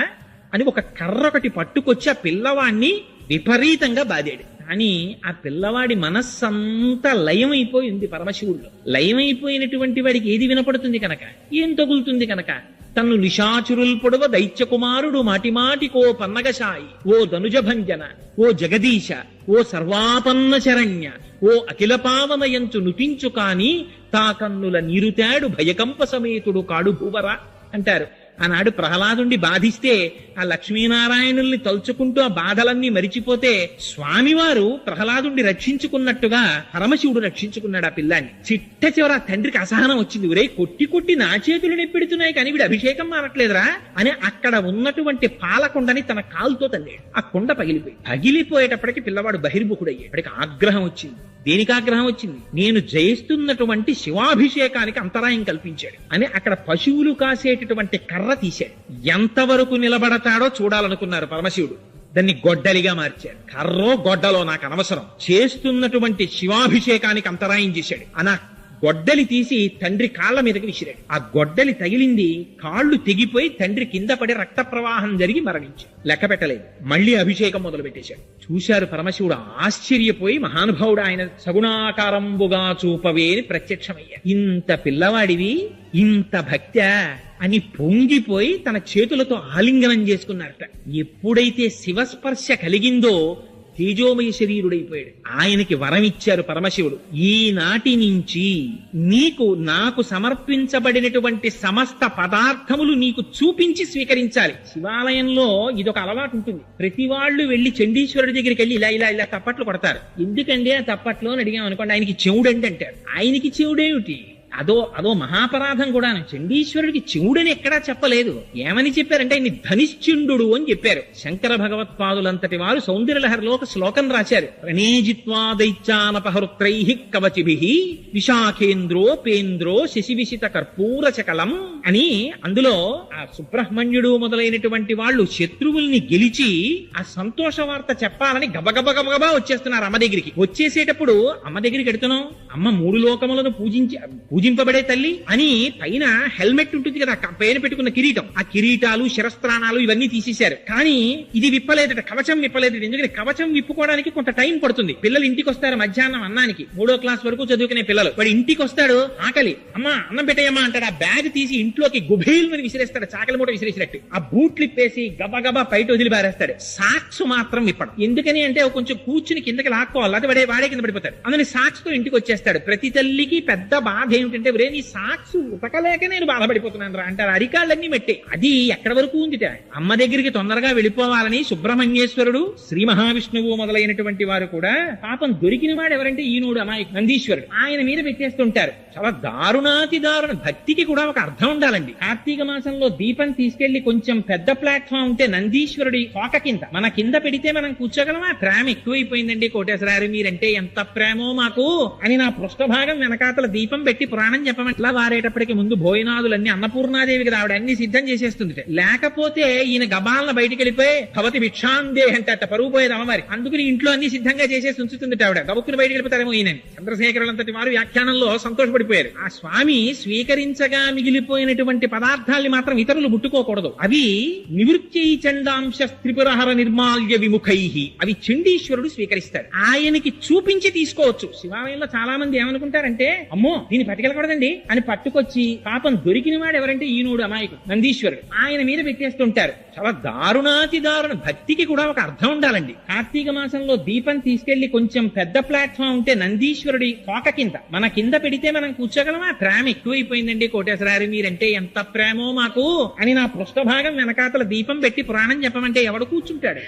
అని ఒక కర్ర ఒకటి పట్టుకొచ్చి ఆ పిల్లవాడిని విపరీతంగా బాదాడు. కానీ ఆ పిల్లవాడి మనస్సంతా లయమైపోయింది పరమశివుల్లో. లయమైపోయినటువంటి వాడికి ఏది వినపడుతుంది కనుక, ఏం తగులుతుంది కనుక? తన్ను నిశాచురుల్ పొడవ దైత్య కుమారుడు మాటిమాటికో పన్నగశాయి, ఓ ధనుజభంజన, ఓ జగదీశ, ఓ సర్వాపన్న శరణ్య, ఓ అఖిల పావనయంచు నుతించు కాని తా కన్నుల నీరుతాడు భయకంప సమేతుడు కాడు భూవరా అంటారు. ఆనాడు ప్రహ్లాదుండి బాధిస్తే ఆ లక్ష్మీనారాయణుల్ని తలుచుకుంటూ ఆ బాధలన్నీ మరిచిపోతే స్వామివారు ప్రహ్లాదుండి రక్షించుకున్నట్టుగా పరమశివుడు రక్షించుకున్నాడు ఆ పిల్లాన్ని. చిట్ట చివర ఆ తండ్రికి అసహనం వచ్చింది. ఒరే కొట్టి కొట్టి నా చేతులు నెప్పెడుతున్నాయి కానీ వీడు అభిషేకం మానట్లేదురా అని అక్కడ ఉన్నటువంటి పాలకుండని తన కాలుతో తల్లాడు. ఆ కుండ పగిలిపోయేటప్పటికి పిల్లవాడు బహిర్ముఖుడయ్యాడు. ఆగ్రహం వచ్చింది. దేనికి ఆగ్రహం వచ్చింది? నేను జయిస్తున్నటువంటి శివాభిషేకానికి అంతరాయం కల్పించాడు అని అక్కడ పశువులు కాసేటటువంటి కర్ర తీశాడు. ఎంతవరకు నిలబడతాడో చూడాలనుకున్నారు పరమశివుడు. దాన్ని గొడ్డలిగా మార్చాడు. కర్రో గొడ్డలో నాకు అనవసరం, చేస్తున్నటువంటి శివాభిషేకానికి అంతరాయం చేశాడు అని గొడ్డలి తీసి తండ్రి కాళ్ల మీదకి విసిరాడు. ఆ గొడ్డలి తగిలింది, కాళ్లు తెగిపోయి తండ్రి కింద పడి రక్త ప్రవాహం జరిగి మరణించాడు. లెక్క పెట్టలేదు. మళ్లీ అభిషేకం మొదలు పెట్టేశాడు. చూశారు పరమశివుడు ఆశ్చర్యపోయి, మహానుభావుడు ఆయన సగుణాకారంబుగా చూపవే అని ప్రత్యక్షమయ్యాడు. ఇంత పిల్లవాడివి ఇంత భక్త్యా అని పొంగిపోయి తన చేతులతో ఆలింగనం చేసుకున్నారట. ఎప్పుడైతే శివస్పర్శ కలిగిందో తేజోమయ శరీరుడైపోయాడు. ఆయనకి వరం ఇచ్చారు పరమశివుడు, ఈనాటి నుంచి నీకు నాకు సమర్పించబడినటువంటి సమస్త పదార్థములు నీకు చూపించి స్వీకరించాలి. శివాలయంలో ఇదొక అలవాటు ఉంటుంది. ప్రతి వాళ్ళు వెళ్లి చండీశ్వరుడి దగ్గరికి వెళ్ళి ఇలా ఇలా ఇలా తప్పట్లు కొడతారు. ఎందుకండి ఆ తప్పట్లు అని అడిగాం అనుకోండి, ఆయనకి చెవుడండి అంటారు. ఆయనకి చెవుడేమిటి? అదో మహాపరాధం కూడా. చండీశ్వరుడికి చెవుడని ఎక్కడా చెప్పలేదు. ఏమని చెప్పారంటే ఆయన ధనిశ్చుండు అని చెప్పారు. శంకర భగవత్పాదులంతటి వారు సౌందర్యలహరిలో ఒక శ్లోకం రాశారు. ప్రణేజిత్వా దైత్యానపహృత్రై కవచిభిః విశాఖేంద్రో పేంద్రో శశివిశిత కర్పూర చకలం అని. అందులో ఆ సుబ్రహ్మణ్యుడు మొదలైనటువంటి వాళ్ళు శత్రువుల్ని గెలిచి ఆ సంతోష వార్త చెప్పాలని గబగబా వచ్చేస్తున్నారు అమ్మ దగ్గరికి. వచ్చేసేటప్పుడు అమ్మ దగ్గరికి ఎడుతున్నాం, అమ్మ 3 లోకములను పూజింపబడే తల్లి అని పైన హెల్మెట్ ఉంటుంది కదా, పైన పెట్టుకున్న కిరీటం, ఆ కిరీటాలు శిరస్త్రాణాలు ఇవన్నీ తీసేశారు. కానీ ఇది విప్పలేదట, కవచం విప్పలేదట. ఎందుకంటే కవచం విప్పుకోవడానికి కొంత టైం పడుతుంది. పిల్లలు ఇంటికి వస్తారు మధ్యాహ్నం అన్నానికి, 3వ క్లాస్ వరకు చదువుకునే పిల్లలు. వాడు ఇంటికి వస్తాడు, ఆకలి, అమ్మా అన్నం పెట్టేయమ్మా అంటాడు. ఆ బ్యాగ్ తీసి ఇంట్లోకి గుబేల్మని విసిరేస్తాడు, చాకలి మూట విసిరేసినట్టు. ఆ బూట్లు ఇప్పేసి గబగబా బయట వదిలి బారేస్తాడు. సాక్స్ మాత్రం విప్పడం. ఎందుకని అంటే కొంచెం కూర్చుని కిందకి లాక్కోవాలి, అది వాడే కింద పడిపోతాడు. అందుకని సాక్స్ తో ఇంటికి వచ్చేస్తాడు. ప్రతి తల్లికి పెద్ద బాధ ఏమిటంటే, ఒరే నీ సాక్స్ ఉతకలేక నేను బాధపడిపోతున్నాను రా అంటారు. అరికాళ్ళన్నీ మెట్టే. అది ఎక్కడి వరకు ఉందిట. అమ్మ దగ్గరికి తొందరగా వెళ్ళిపోవాలని సుబ్రహ్మణ్యేశ్వరుడు, శ్రీ మహావిష్ణువు మొదలైనటువంటి వారు కూడా పాపం దొరికిన వాడు ఎవరంటే ఈనోడు అమాయకు నందీశ్వరుడు. ఆయన మీద పెట్టేస్తుంటారు. చాలా దారుణాతి దారుణ. భక్తికి కూడా ఒక అర్థం ఉండాలండి. కార్తీక మాసంలో దీపం తీసుకెళ్లి కొంచెం పెద్ద ప్లాట్ఫామ్ ఉంటే నందీశ్వరుడి తోక కింద మన కింద పెడితే మనం కూర్చోగలమా? ప్రేమ ఎక్కువైపోయిందండి కోటేశ్వరారు, మీరంటే ఎంత ప్రేమో మాకు అని నా పృష్ఠభాగం వెనకాతల దీపం పెట్టి పురాణం చెప్పమంటే ఇట్లా వారేటప్పటికి ముందు భోజనాదులన్నీ అన్నపూర్ణాదేవికి ఆవిడ అన్ని సిద్ధం చేసేస్తుంది. లేకపోతే ఈయన గబాలన బయటికి వెళ్ళిపోయి భవతి భిక్షాందే అంటే అట్ట పరుగు పోయేది అమ్మవారి. అందుకని ఇంట్లో అన్ని సిద్ధంగా చేసేసి ఉంచుతుంది ఆవిడ. గబుక్కుని బయటికి వెళ్ళిపోతారేమో ఈయన. చంద్రశేఖరులంతటి వారు వ్యాఖ్యానంలో సంతోషపడిపోయారు. ఆ స్వామి స్వీకరించగా మిగిలిపోయినటువంటి పదార్థాల్ని మాత్రం ఇతరులు ముట్టుకోకూడదు. అవి నివృత్తి చండాంశ త్రిపురహర నిర్మాల్య విముఖై, అవి చండీశ్వరుడు స్వీకరిస్తాడు. ఆయనకి చూపించి తీసుకోవచ్చు. శివాలయంలో చాలా మంది ఏమనుకుంటారంటే, అమ్మో దీన్ని పట్టుకెళ్ళకూడదండి అని పట్టుకొచ్చి పాపం దొరికిన వాడు ఎవరంటే ఈనోడు అమాయకుడు నందీశ్వరుడు ఆయన మీద పెట్టేస్తుంటారు. చాలా దారుణాతి దారుణ. భక్తికి కూడా ఒక అర్థం ఉండాలండి. కార్తీక మాసంలో దీపం తీసుకెళ్లి కొంచెం పెద్ద ప్లాట్ఫామ్ ఉంటే నందీశ్వరుడి తోక కింద మన కింద పెడితే మనం కూర్చోగలమా? ప్రేమ ఎక్కువైపోయిందండి కోటేశ్వరారు, మీరంటే ఎంత ప్రేమో మాకు అని నా పృష్ఠభాగం వెనకాతల దీపం పెట్టి పురాణం చెప్పమంటే ఎవడు కూర్చుంటాడు?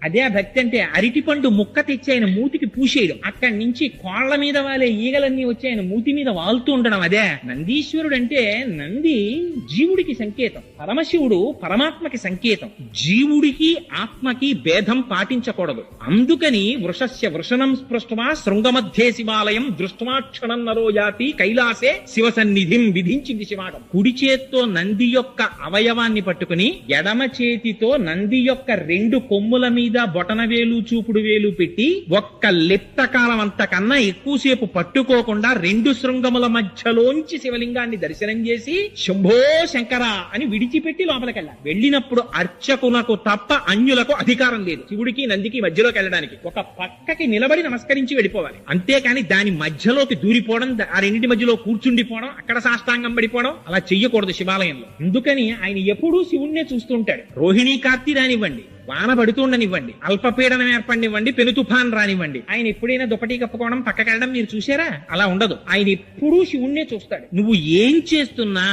అదే ఆ భక్తి అంటే. అరటిపండు ముక్క తెచ్చి ఆయన మూతికి పూసేయడం, అక్కడి నుంచి కోళ్ల మీద వాలే ఈగలన్నీ వచ్చి ఆయన మూతి మీద వాలుతూ ఉండడం. అదే నందీశ్వరుడు అంటే. నంది జీవుడికి సంకేతం, పరమశివుడు పరమాత్మకి సంకేతం. జీవుడికి ఆత్మకి భేదం పాటించకూడదు. అందుకని వృషస్య వృషణం స్పృష్టమా శృంగమధ్యే శివాలయం దృష్టమాక్షణం నరో యాతి కైలాసే శివ సన్నిధిం విధించింది శివాగం. కుడి చేత్తో నంది యొక్క అవయవాన్ని పట్టుకుని ఎడమ చేతితో నంది యొక్క రెండు కొమ్ముల మీద బొటన వేలు చూపుడు వేలు పెట్టి ఒక్క లిప్తకాలం అంతకన్నా ఎక్కువసేపు పట్టుకోకుండా రెండు శృంగముల మధ్యలోంచి శివలింగాన్ని దర్శనం చేసి శంభో శంకర అని విడిచిపెట్టి లోపలికెళ్ళాలి. వెళ్ళినప్పుడు అర్చకునకు తప్ప అన్యులకు అధికారం లేదు శివుడికి నందికి మధ్యలోకి వెళ్ళడానికి. ఒక పక్కకి నిలబడి నమస్కరించి వెళ్ళిపోవాలి. అంతేకాని దాని మధ్యలోకి దూరిపోవడం, ఆ రెండింటి మధ్యలో కూర్చుండిపోవడం, అక్కడ సాష్టాంగం పడిపోవడం అలా చెయ్యకూడదు శివాలయంలో. అందుకని ఆయన ఎప్పుడూ శివుణ్ణే చూస్తుంటాడు. రోహిణీ కార్తీ రానివ్వండి, వాన పడుతుండనివ్వండి, అల్పపీడనం ఏర్పడినివ్వండి, పెను తుఫాన్ రానివ్వండి, ఆయన ఎప్పుడైనా దుప్పటి కప్పుకోవడం పక్కకెళ్ళడం మీరు చూసారా? అలా ఉండదు. ఆయన ఎప్పుడూ శివుణ్ణే చూస్తాడు. నువ్వు ఏం చేస్తున్నా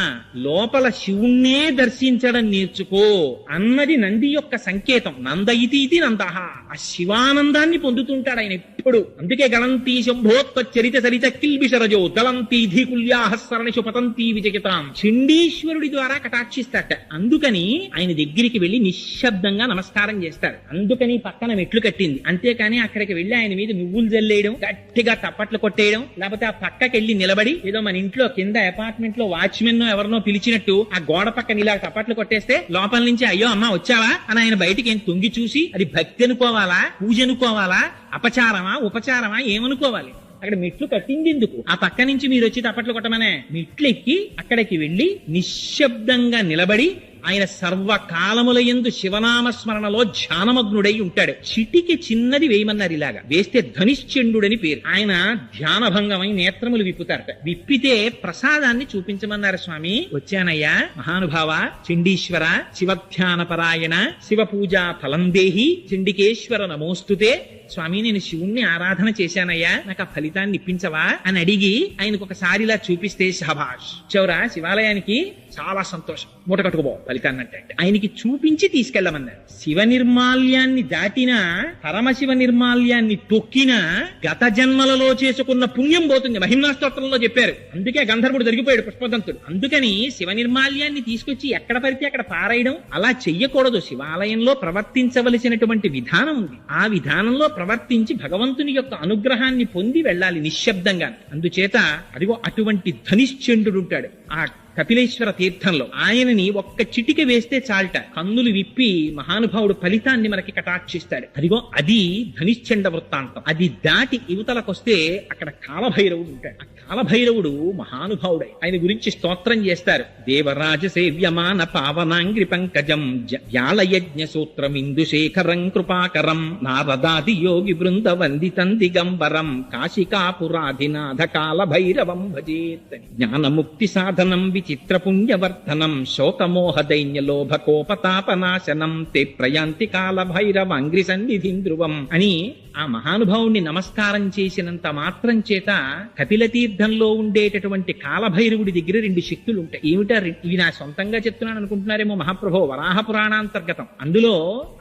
లోపల శివుణ్ణే దర్శించడం నేర్చుకో అన్నది నంది యొక్క సంకేతం. నందయితీతి నందహ, ఆ శివానందాన్ని పొందుతుంటాడు ఆయన ఎప్పుడు. అందుకే గణంతి శంభోత్త చరిత సరిత కిల్బిషరజో దళంతి ధీకుల్యాహస్సరణిషు పతంతి విజయతాం. చండీశ్వరుడి ద్వారా కటాక్షిస్తాట. అందుకని ఆయన దగ్గరికి వెళ్లి నిశ్శబ్దంగా నమస్కారం చేస్తారు. అందుకని పక్కన మెట్లు కట్టింది. అంతేకాని అక్కడికి వెళ్లి ఆయన మీద నువ్వులు జల్లేయడం, గట్టిగా తప్పట్లు కొట్టేయడం, లేకపోతే ఆ పక్కకి వెళ్లి నిలబడి ఏదో మన ఇంట్లో కింద అపార్ట్మెంట్ లో వాచ్మెన్ ఎవరినో పిలిచినట్టు ఆ గోడ పక్కన ఇలా తప్పట్లు కొట్టేస్తే లోపల నుంచి అయ్యో అమ్మా వచ్చావా అని ఆయన బయటికి ఏం తొంగి చూసి అది భక్తి అనుకోవాలా, పూజ అనుకోవాలా, అపచారమా ఉపచారమా ఏమనుకోవాలి? అక్కడ మెట్లు కట్టింది ఎందుకు? ఆ పక్క నుంచి మీరు వచ్చి తప్పట్లు కొట్టమనే. మెట్లు ఎక్కి అక్కడికి వెళ్లి నిశ్శబ్దంగా నిలబడి ఆయన సర్వకాలములయందు శివనామ స్మరణలో ధ్యానమగ్నుడై ఉంటాడు. చిటికి చిన్నది వేయమన్నారు. ఇలాగా వేస్తే ధనిశ్చండుడని పేరు. ఆయన ధ్యానభంగమై నేత్రములు విప్పుతారట. విప్పితే ప్రసాదాన్ని చూపించమన్నారు. స్వామి వచ్చానయ్యా మహానుభావ చండీశ్వర శివధ్యాన పరాయణ శివ పూజా ఫలందేహి చండికేశ్వర నమోస్తుతే. స్వామి నేను శివుణ్ణి ఆరాధన చేశానయ్యా, నాకు ఆ ఫలితాన్ని ఇప్పించవా అని అడిగి ఆయనకు ఒకసారి ఇలా చూపిస్తే శభాష్ చౌరా శివాలయానికి చాలా సంతోషం, మూట కట్టుకోబో ఫలితాన్ని అంటే ఆయనకి చూపించి తీసుకెళ్లమన్నారు. శివ నిర్మాల్యాన్ని దాటినా పరమశివ నిర్మాల్యాన్ని తొక్కినా గత జన్మలలో చేసుకున్న పుణ్యం పోతుంది. మహిమ్నా స్తోత్రంలో చెప్పారు. అందుకే గంధర్వుడు జరిగిపోయాడు పుష్పదంతుడు. అందుకని శివ నిర్మాల్యాన్ని తీసుకొచ్చి ఎక్కడ పడితే అక్కడ పారేయడం అలా చెయ్యకూడదు. శివాలయంలో ప్రవర్తించవలసినటువంటి విధానం ఉంది. ఆ విధానంలో ప్రవర్తించి భగవంతుని యొక్క అనుగ్రహాన్ని పొంది వెళ్ళాలి నిశ్శబ్దంగా. అందుచేత అదిగో అటువంటి ధనిశ్చండు ఉంటాడు ఆ కపిలేశ్వర తీర్థంలో. ఆయనని ఒక్క చిటిక వేస్తే చాలట, కన్నులు విప్పి మహానుభావుడు ఫలితాన్ని మనకి కటాక్షిస్తాడు. అదిగో అది ధనిశ్చండ వృత్తాంతం. అది దాటి యువతలకొస్తే అక్కడ కాలభైరవుడు ఉంటాడు. ఆ కాలభైరవుడు మహానుభావుడై ఆయన గురించి స్తోత్రం చేస్తారు. దేవరాజ సేవ్యమాన పావనాంగ్రి పంకజం వ్యాళయజ్ఞ సూత్రం ఇందుశేఖరం కృపాకరం నారదాది యోగి బృంద వందితం దిగంబరం కాశికాపురాధినాథ కాలభైరవం భజేత్. జ్ఞానముక్తి సాధనం విచిత్రపుణ్యవర్ధనం శోకమోహ దైన్యలోభ కోపతాపనాశనం తే ప్రయాంతి కాల భైరవాంగ్రి సన్నిధిం ధ్రువం అని ఆ మహానుభావుణ్ణి నమస్కారం చేసినంత మాత్రం చేత కపిల తీర్థంలో ఉండేటటువంటి కాలభైరవుడి దగ్గర రెండు శక్తులు ఉంటాయి. ఏమిటా? ఇవి నా సొంతంగా చెప్తున్నాను అనుకుంటున్నారేమో. మహాప్రభో వరాహ పురాణాంతర్గతం. అందులో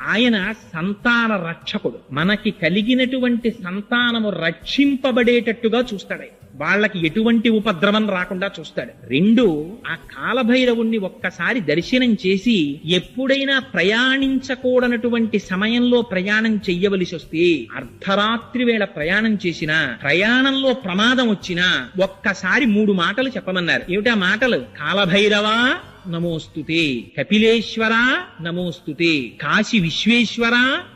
ఆయన సంతాన రక్షకుడు. మనకి కలిగినటువంటి సంతానము రక్షింపబడేటట్టుగా చూస్తాడు. వాళ్ళకి ఎటువంటి ఉపద్రవం రాకుండా చూస్తాడు. రెండు, ఆ కాలభైరవుణ్ణి ఒక్కసారి దర్శనం చేసి ఎప్పుడైనా ప్రయాణించకూడనటువంటి సమయంలో ప్రయాణం చెయ్యవలసి వస్తే, అర్ధరాత్రి వేళ ప్రయాణం చేసినా, ప్రయాణంలో ప్రమాదం వచ్చినా ఒక్కసారి 3 మాటలు చెప్పమన్నారు. ఏమిటా మాటలు? కాలభైరవా నమోస్తుతే, కపిలేశ్వర నమోస్తుతే, కాశీ విశ్వేశ్వర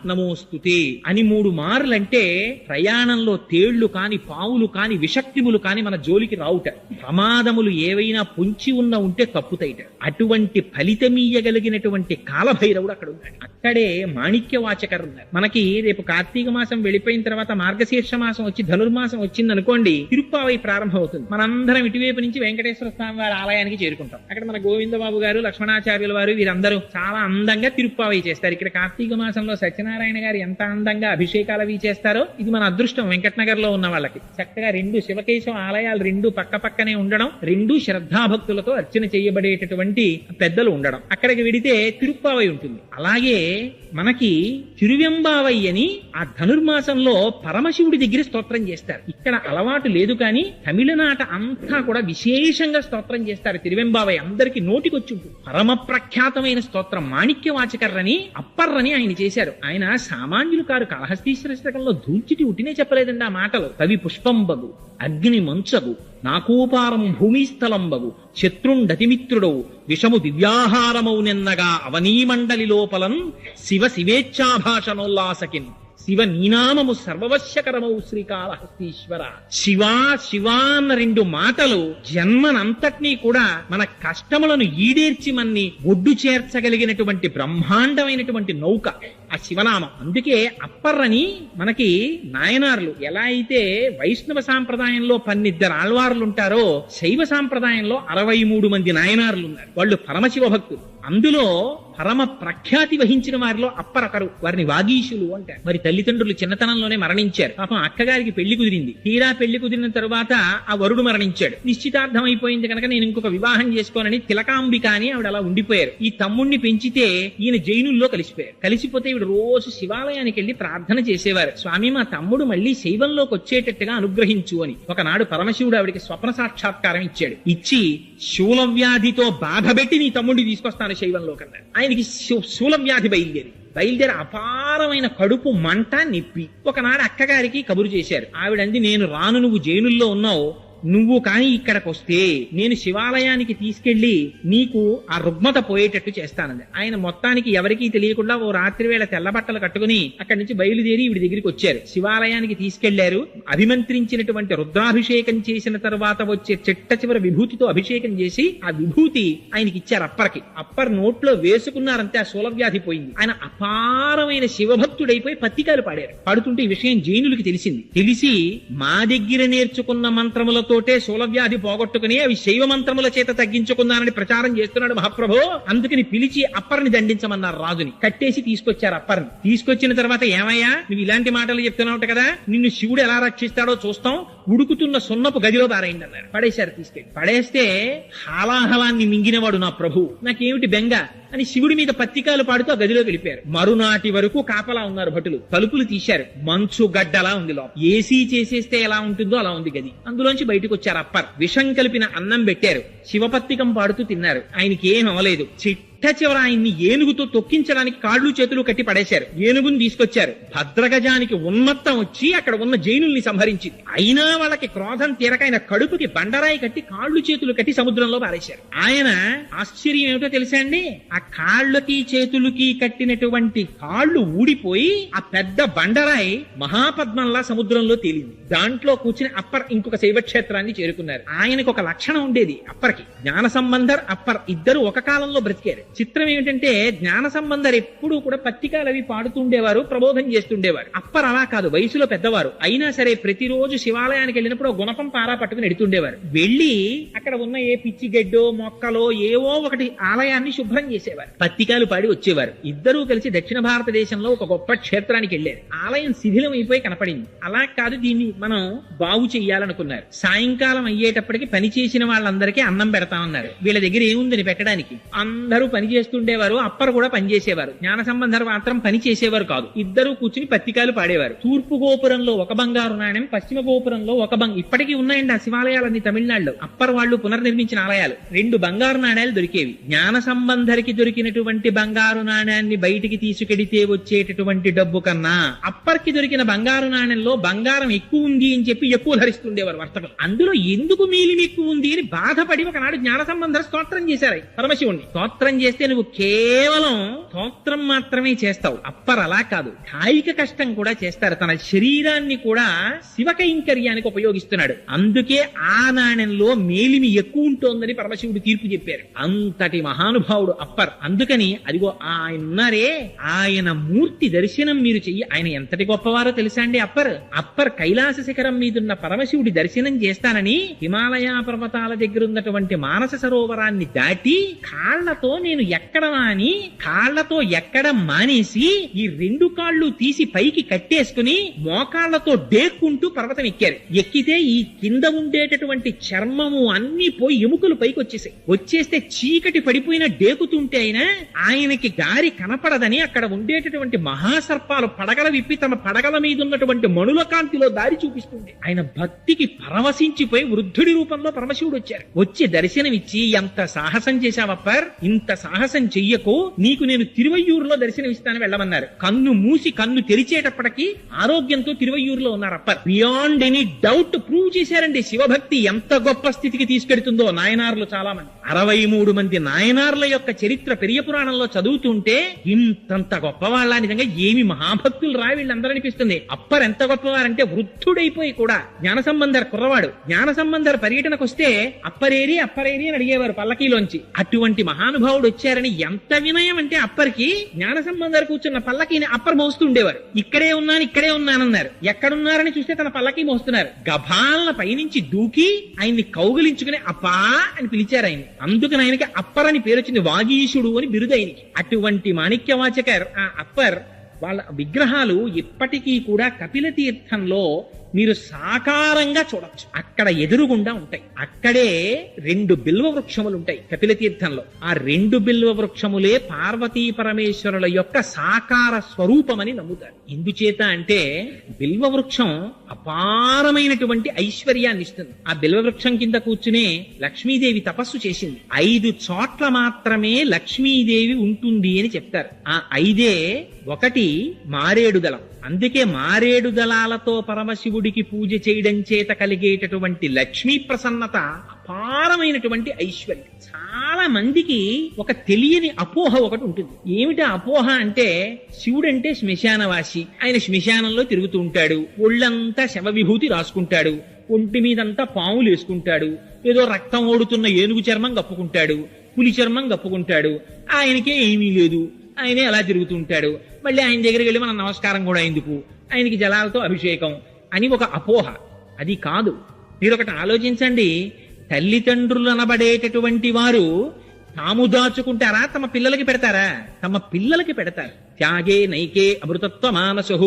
నమోస్తుతే అని 3 మార్లంటే ప్రయాణంలో తేళ్లు కాని, పావులు కాని, విషక్తిములు కాని మన జోలికి రావుట. ప్రమాదములు ఏవైనా పొంచి ఉంటే తప్పుతాయిట. అటువంటి ఫలితమీయగలిగినటువంటి కాలభైరవుడు అక్కడ ఉన్నాడు. అక్కడే మాణిక్యవాచకరు ఉన్నారు. మనకి రేపు కార్తీక మాసం వెళ్ళిపోయిన తర్వాత మార్గశీర్ష మాసం వచ్చి ధనుర్మాసం వచ్చింది అనుకోండి, తిరుప్పావై ప్రారంభం అవుతుంది. మనందరం ఇటువైపు నుంచి వెంకటేశ్వర స్వామి వారి ఆలయానికి చేరుకుంటాం. అక్కడ మన గోవిందబాబు గారు, లక్ష్మణాచార్యుల వారు వీరందరూ చాలా అందంగా తిరుప్పావై చేస్తారు. ఇక్కడ కార్తీక మాసంలో సత్యనారాయణ గారు ఎంత అందంగా అభిషేకాలు అవి చేస్తారో, ఇది మన అదృష్టం. వెంకటనగర్ లో ఉన్న వాళ్ళకి చక్కగా 2 శివకేశవ ఆలయాలు 2 పక్క పక్కనే ఉండడం, 2 శ్రద్ధాభక్తులతో అర్చన చేయబడేటటువంటి పెద్దలు ఉండడం. అక్కడికి వెడితే తిరుప్పావై ఉంటుంది. అలాగే మనకి తిరువెంబావై అని ఆ ధనుర్మాసంలో పరమశివుడి దగ్గర స్తోత్రం చేస్తారు. ఇక్కడ అలవాటు లేదు కానీ తమిళనాట అంతా కూడా విశేషంగా స్తోత్రం చేస్తారు. తిరువెంబావై అందరికి నోటికొచ్చి ఉంటుంది. పరమ ప్రఖ్యాతమైన స్తోత్రం మాణిక్యవాచకర్రని అప్పర్రని ఆయన చేశారు. ఆయన సామాన్యులు కారు. కాళహస్తీశ్వర శతకంలో ధూల్చిటి ఉట్టినే చెప్పలేదండి ఆ మాటలు. కవి పుష్పంబగు, అగ్ని మంచగు, నాకోపారం భూమిస్థలంబగు, శత్రుండతిమిత్రుడవు, విషము దివ్యాహారమౌ నిన్నగా అవనీమండలి లోపలం శివ శివేచ్ఛాభాషణోల్లాసకిన్, శివ నీనామము సర్వవశ్యకరమౌ శ్రీకాళహస్తీశ్వర. శివా శివా అన్న 2 మాటలు జన్మనంతటినీ కూడా మన కష్టములను ఈడేర్చి మన్ని ఒడ్డు చేర్చగలిగినటువంటి బ్రహ్మాండమైనటువంటి నౌక ఆ శివనామం. అందుకే అప్పర్రని మనకి నాయనార్లు ఎలా అయితే వైష్ణవ సాంప్రదాయంలో 12 ఆళ్వార్లు ఉంటారో, శైవ సాంప్రదాయంలో 63 మంది నాయనార్లు ఉన్నారు. వాళ్ళు పరమశివ భక్తులు. అందులో పరమ ప్రఖ్యాతి వహించిన వారిలో అప్పరకరు. వారిని వాగీశులు అంటారు. మరి తల్లిదండ్రులు చిన్నతనంలోనే మరణించారు. పాపం అక్కగారికి పెళ్లి కుదిరింది. తీరా పెళ్లి కుదిరిన తరువాత ఆ వరుడు మరణించాడు. నిశ్చితార్థం అయిపోయింది కనుక నేను ఇంకొక వివాహం చేసుకోనని తిలకాంబిక అని ఆవిడ అలా ఉండిపోయారు. ఈ తమ్ముణ్ణి పెంచితే ఈయన జైనుల్లో కలిసిపోయారు. కలిసిపోతే ఈవిడ రోజు శివాలయానికి వెళ్లి ప్రార్థన చేసేవారు. స్వామి, మా తమ్ముడు మళ్ళీ శైవంలోకి వచ్చేటట్టుగా అనుగ్రహించు అని. ఒకనాడు పరమశివుడు ఆవిడికి స్వప్న సాక్షాత్కారం ఇచ్చాడు. ఇచ్చి శూలవ్యాధితో బాధపెట్టి నీ తమ్ముడిని తీసుకొస్తాను శైవంలో కన్నాడు. ఆయనకి శూలవ్యాధి బయలుదేరి అపారమైన కడుపు మంట, నొప్పి. ఒకనాడు అక్కగారికి కబురు చేశారు. ఆవిడంది, నేను రాను, నువ్వు జైనుల్లో ఉన్నావు, నువ్వు కాని ఇక్కడికి వస్తే నేను శివాలయానికి తీసుకెళ్లి నీకు ఆ రుగ్మత పోయేటట్టు చేస్తానంది. ఆయన మొత్తానికి ఎవరికీ తెలియకుండా ఓ రాత్రి వేళ తెల్ల బట్టలు కట్టుకుని అక్కడి నుంచి బయలుదేరి వీడి దగ్గరికి వచ్చారు. శివాలయానికి తీసుకెళ్లారు. అభిమంత్రించినటువంటి రుద్రాభిషేకం చేసిన తర్వాత వచ్చే చిట్ట చివరి విభూతితో అభిషేకం చేసి ఆ విభూతి ఆయనకి ఇచ్చారు. అప్పర్కి. అప్పర్ నోట్లో వేసుకున్నారంతే ఆ శూలవ్యాధి పోయింది. ఆయన అపారమైన శివభక్తుడైపోయి పత్తికాలు పాడారు. పాడుతుంటే ఈ విషయం జైనులకి తెలిసి మా దగ్గర నేర్చుకున్న మంత్రములతో శూలవ్యాధి పోగొట్టుకుని అవి శైవ మంత్రముల చేత తగ్గించుకున్నానని ప్రచారం చేస్తున్నాడు మహాప్రభు. అందుకని పిలిచి అప్పర్ని దండించమన్నారు రాజుని. కట్టేసి తీసుకొచ్చారు అప్పర్ని. తీసుకొచ్చిన తర్వాత, ఏమయ్యా నువ్వు ఇలాంటి మాటలు చెప్తున్నావు కదా, నిన్ను శివుడు ఎలా రక్షిస్తాడో చూస్తాం, ఉడుకుతున్న సున్నపు గదిలో పారేయండి అన్నారు. పడేశారు. తీసుకెళ్ళి పడేస్తే హాలాహలాన్ని మింగినవాడు నా ప్రభు, నాకేమిటి బెంగ అని శివుడి మీద పత్తికాలు పాడుతూ ఆ గదిలో వెళ్ళిపోయారు. మరునాటి వరకు కాపలా ఉన్నారు భటులు. తలుపులు తీశారు. మంచు గడ్డలా ఉంది లోపల. ఏసీ చేసేస్తే ఎలా ఉంటుందో అలా ఉంది గది. అందులోంచి బయటకు వచ్చారు అప్పర్. విషం కలిపిన అన్నం పెట్టారు. శివపత్తికం పాడుతూ తిన్నారు. ఆయనకి ఏం అవ్వలేదు. చివర ఆయన్ని ఏనుగుతో తొక్కించడానికి కాళ్ళు చేతులు కట్టి పడేశారు. ఏనుగుని తీసుకొచ్చారు. భద్రగజానికి ఉన్మత్తం వచ్చి అక్కడ ఉన్న జైనుల్ని సంహరించింది. అయినా వాళ్ళకి క్రోధం తీరక ఆయన కడుపుకి బండరాయి కట్టి కాళ్ళు చేతులు కట్టి సముద్రంలో పారేశారు. ఆయన ఆశ్చర్యం ఏమిటో తెలుసా అండి, ఆ కాళ్ళకి చేతులకి కట్టినటువంటి కాళ్ళు ఊడిపోయి ఆ పెద్ద బండరాయి మహాపద్మంలా సముద్రంలో తేలింది. దాంట్లో కూర్చుని అప్పర్ ఇంకొక శైవక్షేత్రాన్ని చేరుకున్నారు. ఆయనకు ఒక లక్షణం ఉండేది అప్పర్కి. జ్ఞాన సంబంధర్ అప్పర్ ఇద్దరు ఒక కాలంలో బ్రతికారు. చిత్రం ఏమిటంటే జ్ఞాన సంబంధర్ ఎప్పుడూ కూడా పత్రికలు అవి పాడుతుండేవారు, ప్రబోధం చేస్తుండేవారు. అప్పర్ అలా కాదు, వయసులో పెద్దవారు. అయినా సరే ప్రతిరోజు శివాలయానికి వెళ్ళినప్పుడు గుణపం పారా పట్టుకుని ఎడుతుండేవారు. వెళ్లి అక్కడ ఉన్న ఏ పిచ్చి గడ్డో మొక్కలో ఏవో ఒకటి ఆలయాన్ని శుభ్రం చేసేవారు. పత్రికలు పాడి వచ్చేవారు. ఇద్దరూ కలిసి దక్షిణ భారతదేశంలో ఒక గొప్ప క్షేత్రానికి వెళ్లారు. ఆలయం శిథిలం అయిపోయి కనపడింది. అలా కాదు, దీన్ని మనం బాగు చెయ్యాలనుకున్నారు. సాయంకాలం అయ్యేటప్పటికి పని చేసిన వాళ్ళందరికీ అన్నం పెడతామన్నారు. వీళ్ళ దగ్గర ఏముందని పెట్టడానికి. అందరూ పని పని చేస్తుండేవారు, అప్పర్ కూడా పని చేసేవారు. జ్ఞాన సంబంధర్ మాత్రం పని చేసేవారు కాదు. ఇద్దరు కూర్చుని పత్రికలు పాడేవారు. తూర్పు గోపురంలో ఒక బంగారు నాణ్యం, పశ్చిమ గోపురంలో ఒక ఇప్పటికీ ఉన్నాయండి ఆ శివాలయాలన్నీ తమిళనాడులో. అప్పర్ వాళ్ళు పునర్నిర్మించిన ఆలయాలు. 2 బంగారు నాణ్యాలు దొరికేవి. జ్ఞాన సంబంధరికి దొరికినటువంటి బంగారు నాణ్యాన్ని బయటికి తీసుకెడితే వచ్చేటటువంటి డబ్బు కన్నా అప్పర్కి దొరికిన బంగారు నాణ్యంలో బంగారం ఎక్కువ ఉంది అని చెప్పి ఎక్కువ ధరిస్తుండేవారు వర్తకులు. అందులో ఎందుకు మేలిమి ఎక్కువ ఉంది అని బాధపడి ఒకనాడు జ్ఞాన సంబంధ స్తోత్రం చేశారు పరమశివుణ్ణి. స్తోత్రం చేస్తే నువ్వు కేవలం స్తోత్రం మాత్రమే చేస్తావు. అప్పర్ అలా కాదు, కాయిక కష్టం కూడా చేస్తారు. తన శరీరాన్ని కూడా శివ కైంకర్యానికి ఉపయోగిస్తున్నాడు. అందుకే ఆ నాణ్యంలో మేలిమి ఎక్కువ ఉంటోందని పరమశివుడు తీర్పు చెప్పారు. అంతటి మహానుభావుడు అప్పర్. అందుకని అదిగో ఆయన ఉన్నారే, ఆయన మూర్తి దర్శనం మీరు చెయ్యి. ఆయన ఎంతటి గొప్పవారో తెలుసా అండి అప్పర్ కైలాస శిఖరం మీదున్న పరమశివుడి దర్శనం చేస్తానని హిమాలయ పర్వతాల దగ్గర ఉన్నటువంటి మానస సరోవరాన్ని దాటి కాళ్లతో నేను ఎక్కడమా అని కాళ్లతో ఎక్కడం మానేసి ఈ 2 కాళ్ళు తీసి పైకి కట్టేసుకుని మోకాళ్లతో డేక్కుంటూ పర్వతం ఎక్కారు. ఎక్కితే ఈ కింద ఉండేటటువంటి చర్మము అన్ని పోయి ఎముకలు పైకి వచ్చేసాయి. వచ్చేస్తే చీకటి పడిపోయిన డేకుతుంటే ఆయనకి గారి కనపడదని అక్కడ ఉండేటటువంటి మహాసర్పాలు పడగల విప్పి తమ పడగల మీద ఉన్నటువంటి మణుల కాంతిలో దారి చూపిస్తుంది. ఆయన భక్తికి పరవశించిపోయి వృద్ధుడి రూపంలో పరమశివుడు వచ్చారు. వచ్చి దర్శనమిచ్చి ఎంత సాహసం చేశావప్పర్, ఇంత సాహసం చెయ్యకు, నీకు నేను తిరువయ్యూరులో దర్శనమిస్తాను వెళ్ళమన్నారు. కన్ను మూసి కన్ను తెరిచేటప్పటికి ఆరోగ్యంతో తిరువయ్యూరులో ఉన్నారు upper. Beyond any doubt prove చేశారండి శివభక్తి ఎంత గొప్ప స్థితికి తీసుకెడుతుందో. నాయనార్లు చాలా మంది 63 మంది నాయనార్ల యొక్క చరిత్ర పెరియ పురాణంలో చదువుతుంటే ఇంతంత గొప్పవాళ్ళ, నిజంగా ఏమి మహాభక్తులు రా వీళ్ళందరూ అనిపిస్తుంది. అప్పర్ ఎంత గొప్పవారంటే వృద్ధుడైపోయి కూడా జ్ఞాన సంబంధర్ కుర్రవాడు. జ్ఞాన సంబంధర్ పర్యటనకు వస్తే అప్పరేరి అని అడిగేవారు పల్లకీలోంచి. అటువంటి మహానుభావుడు వచ్చారని ఎంత వినయం అంటే అప్పర్కి జ్ఞాన సంబంధర్ కూర్చున్న పల్లకీని అప్పర్ మోస్తూ ఉండేవారు. ఇక్కడే ఉన్నానన్నారు. ఎక్కడున్నారని చూస్తే తన పల్లకీ మోస్తున్నారు. గభాలన పైనుంచి దూకి ఆయన్ని కౌగిలించుకుని అప్పా అని పిలిచారు ఆయన్ని. అందుకని ఆయనకి అప్పర్ అని పేరు వచ్చింది. వాగీశుడు అని బిరుదు ఆయనకి. అటువంటి మాణిక్యవాచకర్ ఆ అప్పర్ వాళ్ళ విగ్రహాలు ఇప్పటికీ కూడా కపిల తీర్థంలో మీరు సాకారంగా చూడొచ్చు. అక్కడ ఎదురుగుండా ఉంటాయి. అక్కడే 2 బిల్వ వృక్షములు ఉంటాయి కపిల తీర్థంలో. ఆ 2 బిల్వ వృక్షములే పార్వతీ పరమేశ్వరుల యొక్క సాకార స్వరూపమని నమ్ముతారు. ఎందుచేత అంటే బిల్వ వృక్షం అపారమైనటువంటి ఐశ్వర్యాన్ని ఇస్తుంది. ఆ బిల్వ వృక్షం కింద కూర్చునే లక్ష్మీదేవి తపస్సు చేసింది. 5 చోట్ల మాత్రమే లక్ష్మీదేవి ఉంటుంది అని చెప్తారు. ఆ 5 ఒకటి మారేడు దళం. అందుకే మారేడు దళాలతో పరమశివుడికి పూజ చేయడం చేత కలిగేటటువంటి లక్ష్మీ ప్రసన్నత అపారమైనటువంటి ఐశ్వర్యం. చాలా మందికి ఒక తెలియని అపోహ ఒకటి ఉంటుంది. ఏమిటా అపోహ అంటే శివుడంటే శ్మశానవాసి, ఆయన శ్మశానంలో తిరుగుతూ ఉంటాడు, ఒళ్ళంతా శవ విభూతి రాసుకుంటాడు, ఒంటి మీదంతా పాములు వేసుకుంటాడు, ఏదో రక్తం ఓడుతున్న ఏనుగు చర్మం కప్పుకుంటాడు, పులి చర్మం కప్పుకుంటాడు, ఆయనకే ఏమీ లేదు, ఆయనే అలా తిరుగుతూ ఉంటాడు. మళ్ళీ ఆయన దగ్గరికి వెళ్ళి మనం నమస్కారం కూడా ఎందుకు, ఆయనకి జలాలతో అభిషేకం అని ఒక అపోహ. అది కాదు. మీరు ఒకటి ఆలోచించండి. తల్లిదండ్రులు అనబడేటటువంటి వారు తాము దాచుకుంటారా, తమ పిల్లలకి పెడతారా? తమ పిల్లలకి పెడతారు. త్యాగే నైకే అమృతత్వ మానసు.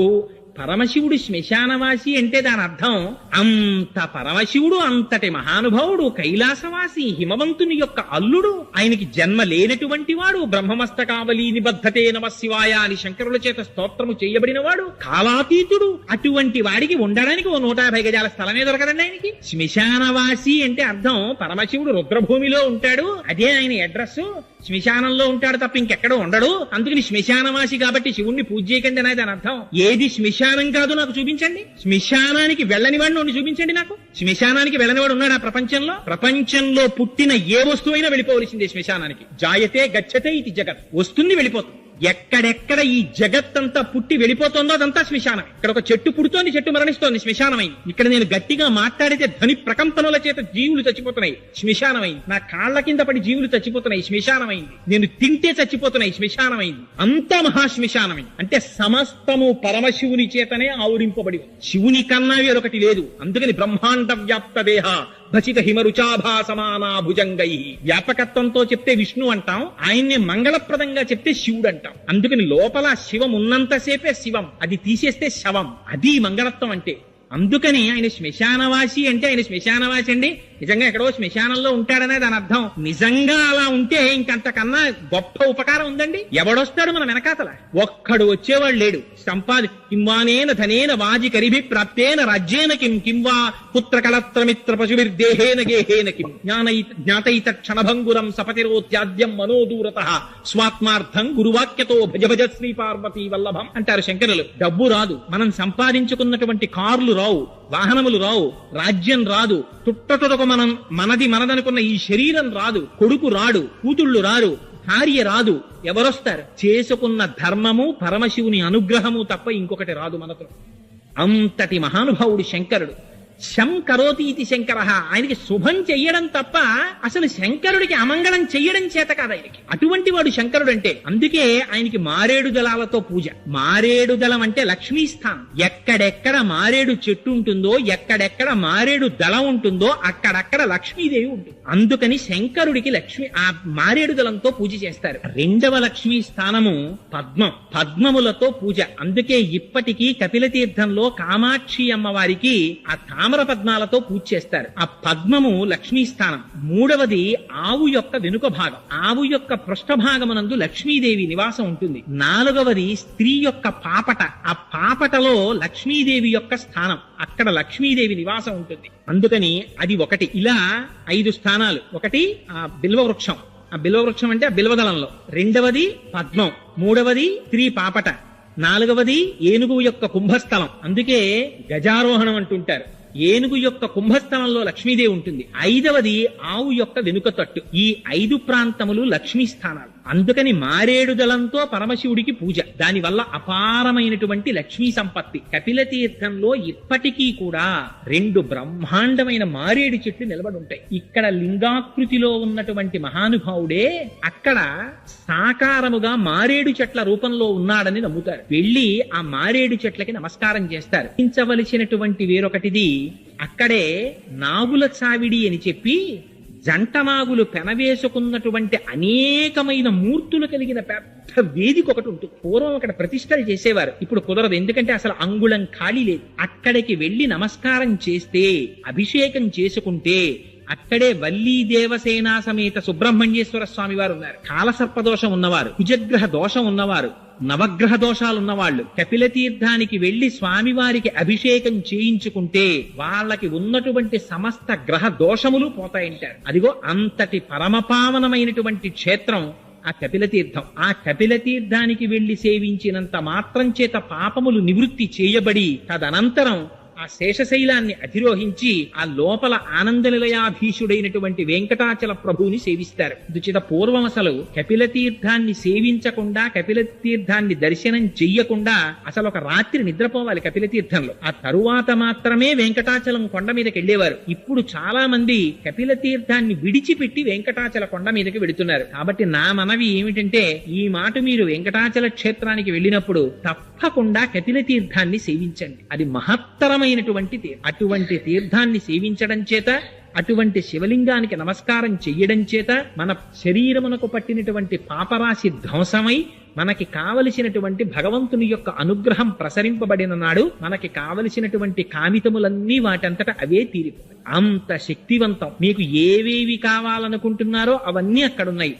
పరమశివుడు శ్మశానవాసి అంటే దాని అర్థం అంత పరమశివుడు అంతటి మహానుభావుడు, కైలాసవాసి, హిమవంతుని యొక్క అల్లుడు, ఆయనకి జన్మ లేనటువంటి వాడు, బ్రహ్మమస్తకావలి నిబద్ధతే నమ శివాయ అని శంకరుల చేత స్తోత్రము చేయబడిన వాడు, కాలాతీతుడు. అటువంటి వాడికి ఉండడానికి 150 గజాల స్థలమే దొరకదండి ఆయనకి. శ్మశానవాసి అంటే అర్థం పరమశివుడు రుద్రభూమిలో ఉంటాడు, అదే ఆయన అడ్రస్. శ్మశానంలో ఉంటాడు తప్ప ఇంకెక్కడో ఉండడు. అందుకని శ్మశానవాసి కాబట్టి శివుణ్ణి పూజ చేయకండి అనేది దాని అర్థం. ఏది శ్మశానం కాదు నాకు చూపించండి. శ్మశానానికి వెళ్ళని వాడిని చూపించండి నాకు. శ్మశానానికి వెళ్ళని వాడు ఉన్నాడు ఆ ప్రపంచంలో? ప్రపంచంలో పుట్టిన ఏ వస్తువైనా వెళ్ళిపోవలసిందే శ్మశానానికి. జాయతే గచ్చతే ఇది జగత్. వస్తుంది వెళ్ళిపోతుంది. ఎక్కడెక్కడ ఈ జగత్తంతా పుట్టి వెళ్ళిపోతుందో అదంతా శ్మశానం. ఇక్కడ ఒక చెట్టు పుడుతోంది, చెట్టు మరణిస్తోంది, శ్మశానమైంది. ఇక్కడ నేను గట్టిగా మాట్లాడితే ధ్వని ప్రకంపనల చేత జీవులు చచ్చిపోతున్నాయి, శ్మశానమైంది. నా కాళ్ల కింద పడి జీవులు చచ్చిపోతున్నాయి, శ్మశానమైంది. నేను తింటే చచ్చిపోతున్నాయి, శ్మశానమైంది. అంతా మహాశ్మశానమైంది. అంటే సమస్తము పరమశివుని చేతనే ఆవురింపబడి, శివుని కన్నా వేరొకటి లేదు. అందుకని బ్రహ్మాండ వ్యాప్త దేహ భచిత హిమరుచాభా సమానా భుజంగై. వ్యాపకత్వంతో చెప్తే విష్ణు అంటాం, ఆయన్ని మంగళప్రదంగా చెప్తే శివుడు అంటాం. అందుకని లోపల శివం ఉన్నంతసేపే శివం, అది తీసేస్తే శవం. అది మంగళత్వం అంటే. అందుకని ఆయన శ్మశానవాసి అంటే ఆయన శ్మశానవాసి అండి నిజంగా ఎక్కడో శ్మశానంలో ఉంటాడనే దాని అర్థం. నిజంగా అలా ఉంటే ఇంకంతకన్నా గొప్ప ఉపకారం ఉందండి. ఎవడొస్తాడు మన వెనకాతల? ఒక్కడు వచ్చేవాడు లేడు. కింవానేన ధనేన వాజి కరిభి ప్రాప్తేన రాజ్యేన కింవా పుత్ర కళత్రమిత్ర పశుభిర్దేహేన గేహేన కిం జ్ఞాతైత క్షణభంగురం సపతిరోత్యాద్యం మనోదూరత స్వాత్మార్థం గురువాక్యతో భజ భజ శ్రీ పార్వతీ వల్లభం అంటారు శంకరులు. డబ్బు రాదు, మనం సంపాదించుకున్నటువంటి కార్లు రావు, వాహనములు రావు, రాజ్యం రాదు, తుట్టతుడకు మనం మనదనుకున్న ఈ శరీరం రాదు, కొడుకు రాడు, కూతుళ్ళు రారు, భార్య రాదు. ఎవరొస్తారు? చేసుకున్న ధర్మము పరమశివుని అనుగ్రహము తప్ప ఇంకొకటి రాదు మనతో. అంతటి మహానుభావుడు శంకరుడు. శం కరోతి ఇది శంకర. ఆయనకి శుభం చెయ్యడం తప్ప అసలు శంకరుడికి అమంగళం చెయ్యడం చేత కాదు ఆయనకి. అటువంటి వాడు శంకరుడు అంటే. అందుకే ఆయనకి మారేడు దళాలతో పూజ. మారేడు దళం అంటే లక్ష్మీ స్థానం. ఎక్కడెక్కడ మారేడు చెట్టు ఉంటుందో, ఎక్కడెక్కడ మారేడు దళం ఉంటుందో అక్కడక్కడ లక్ష్మీదేవి ఉంటుంది. అందుకని శంకరుడికి ఆ మారేడు దళంతో పూజ చేస్తారు. రెండవ లక్ష్మీ స్థానము పద్మం. పద్మములతో పూజ. అందుకే ఇప్పటికీ కపిలతీర్థంలో కామాక్షి అమ్మవారికి ఆ తామర పద్మాలతో పూజ చేస్తారు. ఆ పద్మము లక్ష్మీ స్థానం. మూడవది ఆవు యొక్క వెనుక భాగం. ఆవు యొక్క పృష్ఠభాగమునందు లక్ష్మీదేవి నివాసం ఉంటుంది. నాలుగవది స్త్రీ యొక్క పాపట. ఆ పాపటలో లక్ష్మీదేవి యొక్క స్థానం. అక్కడ లక్ష్మీదేవి నివాసం ఉంటుంది. అందుకని అది ఒకటి. ఇలా 5 స్థానాలు. ఒకటి ఆ బిల్వ వృక్షం. ఆ బిల్వ వృక్షం అంటే ఆ బిల్వదళంలో. రెండవది పద్మం. మూడవది స్త్రీ పాపట. నాలుగవది ఏనుగు యొక్క కుంభస్థలం. అందుకే గజారోహణం అంటుంటారు. ఏనుగు యొక్క కుంభస్థలంలో లక్ష్మీదేవి ఉంటుంది. 5వది ఆవు యొక్క వెనుక తట్టు. ఈ 5 ప్రాంతములు లక్ష్మీ స్థానాలు. అందుకని మారేడు దళంతో పరమశివుడికి పూజ. దానివల్ల అపారమైనటువంటి లక్ష్మీ సంపత్తి. కపిల తీర్థంలో ఇప్పటికీ కూడా 2 బ్రహ్మాండమైన మారేడు చెట్లు నిలబడి ఉంటాయి. ఇక్కడ లింగాకృతిలో ఉన్నటువంటి మహానుభావుడే అక్కడ సాకారముగా మారేడు చెట్ల రూపంలో ఉన్నాడని నమ్ముతారు. వెళ్లి ఆ మారేడు చెట్లకి నమస్కారం చేస్తారు. హించవలసినటువంటి వేరొకటిది, అక్కడే నాగుల చావిడి అని చెప్పి జంట నాగులు పెనవేసుకున్నటువంటి అనేకమైన మూర్తులు కలిగిన పెద్ద వేదిక ఒకటి ఉంటుంది. పూర్వం అక్కడ ప్రతిష్టలు చేసేవారు. ఇప్పుడు కుదరదు. ఎందుకంటే అసలు అంగుళం ఖాళీ లేదు. అక్కడికి వెళ్లి నమస్కారం చేస్తే, అభిషేకం చేసుకుంటే అక్కడే వల్లీ దేవసేనా సమేత సుబ్రహ్మణ్యేశ్వర స్వామి వారు ఉన్నారు. కాలసర్పదోషం ఉన్నవారు, కుజగ్రహ దోషం ఉన్నవారు, నవగ్రహ దోషాలున్న వాళ్ళు కపిల తీర్థానికి వెళ్లి స్వామివారికి అభిషేకం చేయించుకుంటే వాళ్ళకి ఉన్నటువంటి సమస్త గ్రహ దోషములు పోతాయంటారు. అదిగో అంతటి పరమపావనమైనటువంటి క్షేత్రం ఆ కపిల తీర్థం. ఆ కపిల తీర్థానికి వెళ్లి సేవించినంత మాత్రం చేత పాపములు నివృత్తి చేయబడి తదనంతరం ఆ శేషశైలాన్ని అధిరోహించి ఆ లోపల ఆనందనిలయాధీశుడైనటువంటి వెంకటాచల ప్రభువుని సేవిస్తారు. దుచిత పూర్వం అసలు కపిల తీర్థాన్ని సేవించకుండా, కపిల తీర్థాన్ని దర్శనం చెయ్యకుండా అసలు ఒక రాత్రి నిద్రపోవాలి కపిల తీర్థంలో. ఆ తరువాత మాత్రమే వెంకటాచలం కొండ మీదకి వెళ్లేవారు. ఇప్పుడు చాలా మంది కపిల తీర్థాన్ని విడిచిపెట్టి వెంకటాచల కొండ మీదకి వెళుతున్నారు. కాబట్టి నా మనవి ఏమిటంటే, ఈ మాట మీరు వెంకటాచల క్షేత్రానికి వెళ్ళినప్పుడు తప్పకుండా కపిల తీర్థాన్ని సేవించండి. అది మహత్తరమైన అటువంటి తీర్థాన్ని సేవించడం చేత, అటువంటి శివలింగానికి నమస్కారం చెయ్యడం చేత మన శరీరమునకు పట్టినటువంటి పాపరాశి ధ్వంసమై మనకి కావలసినటువంటి భగవంతుని యొక్క అనుగ్రహం ప్రసరింపబడిన నాడు మనకి కావలసినటువంటి కామితములన్నీ వాటంతట అవే తీరిపోతాయి. అంత శక్తివంతం. మీకు ఏవేవి కావాలనుకుంటున్నారో అవన్నీ అక్కడున్నాయి.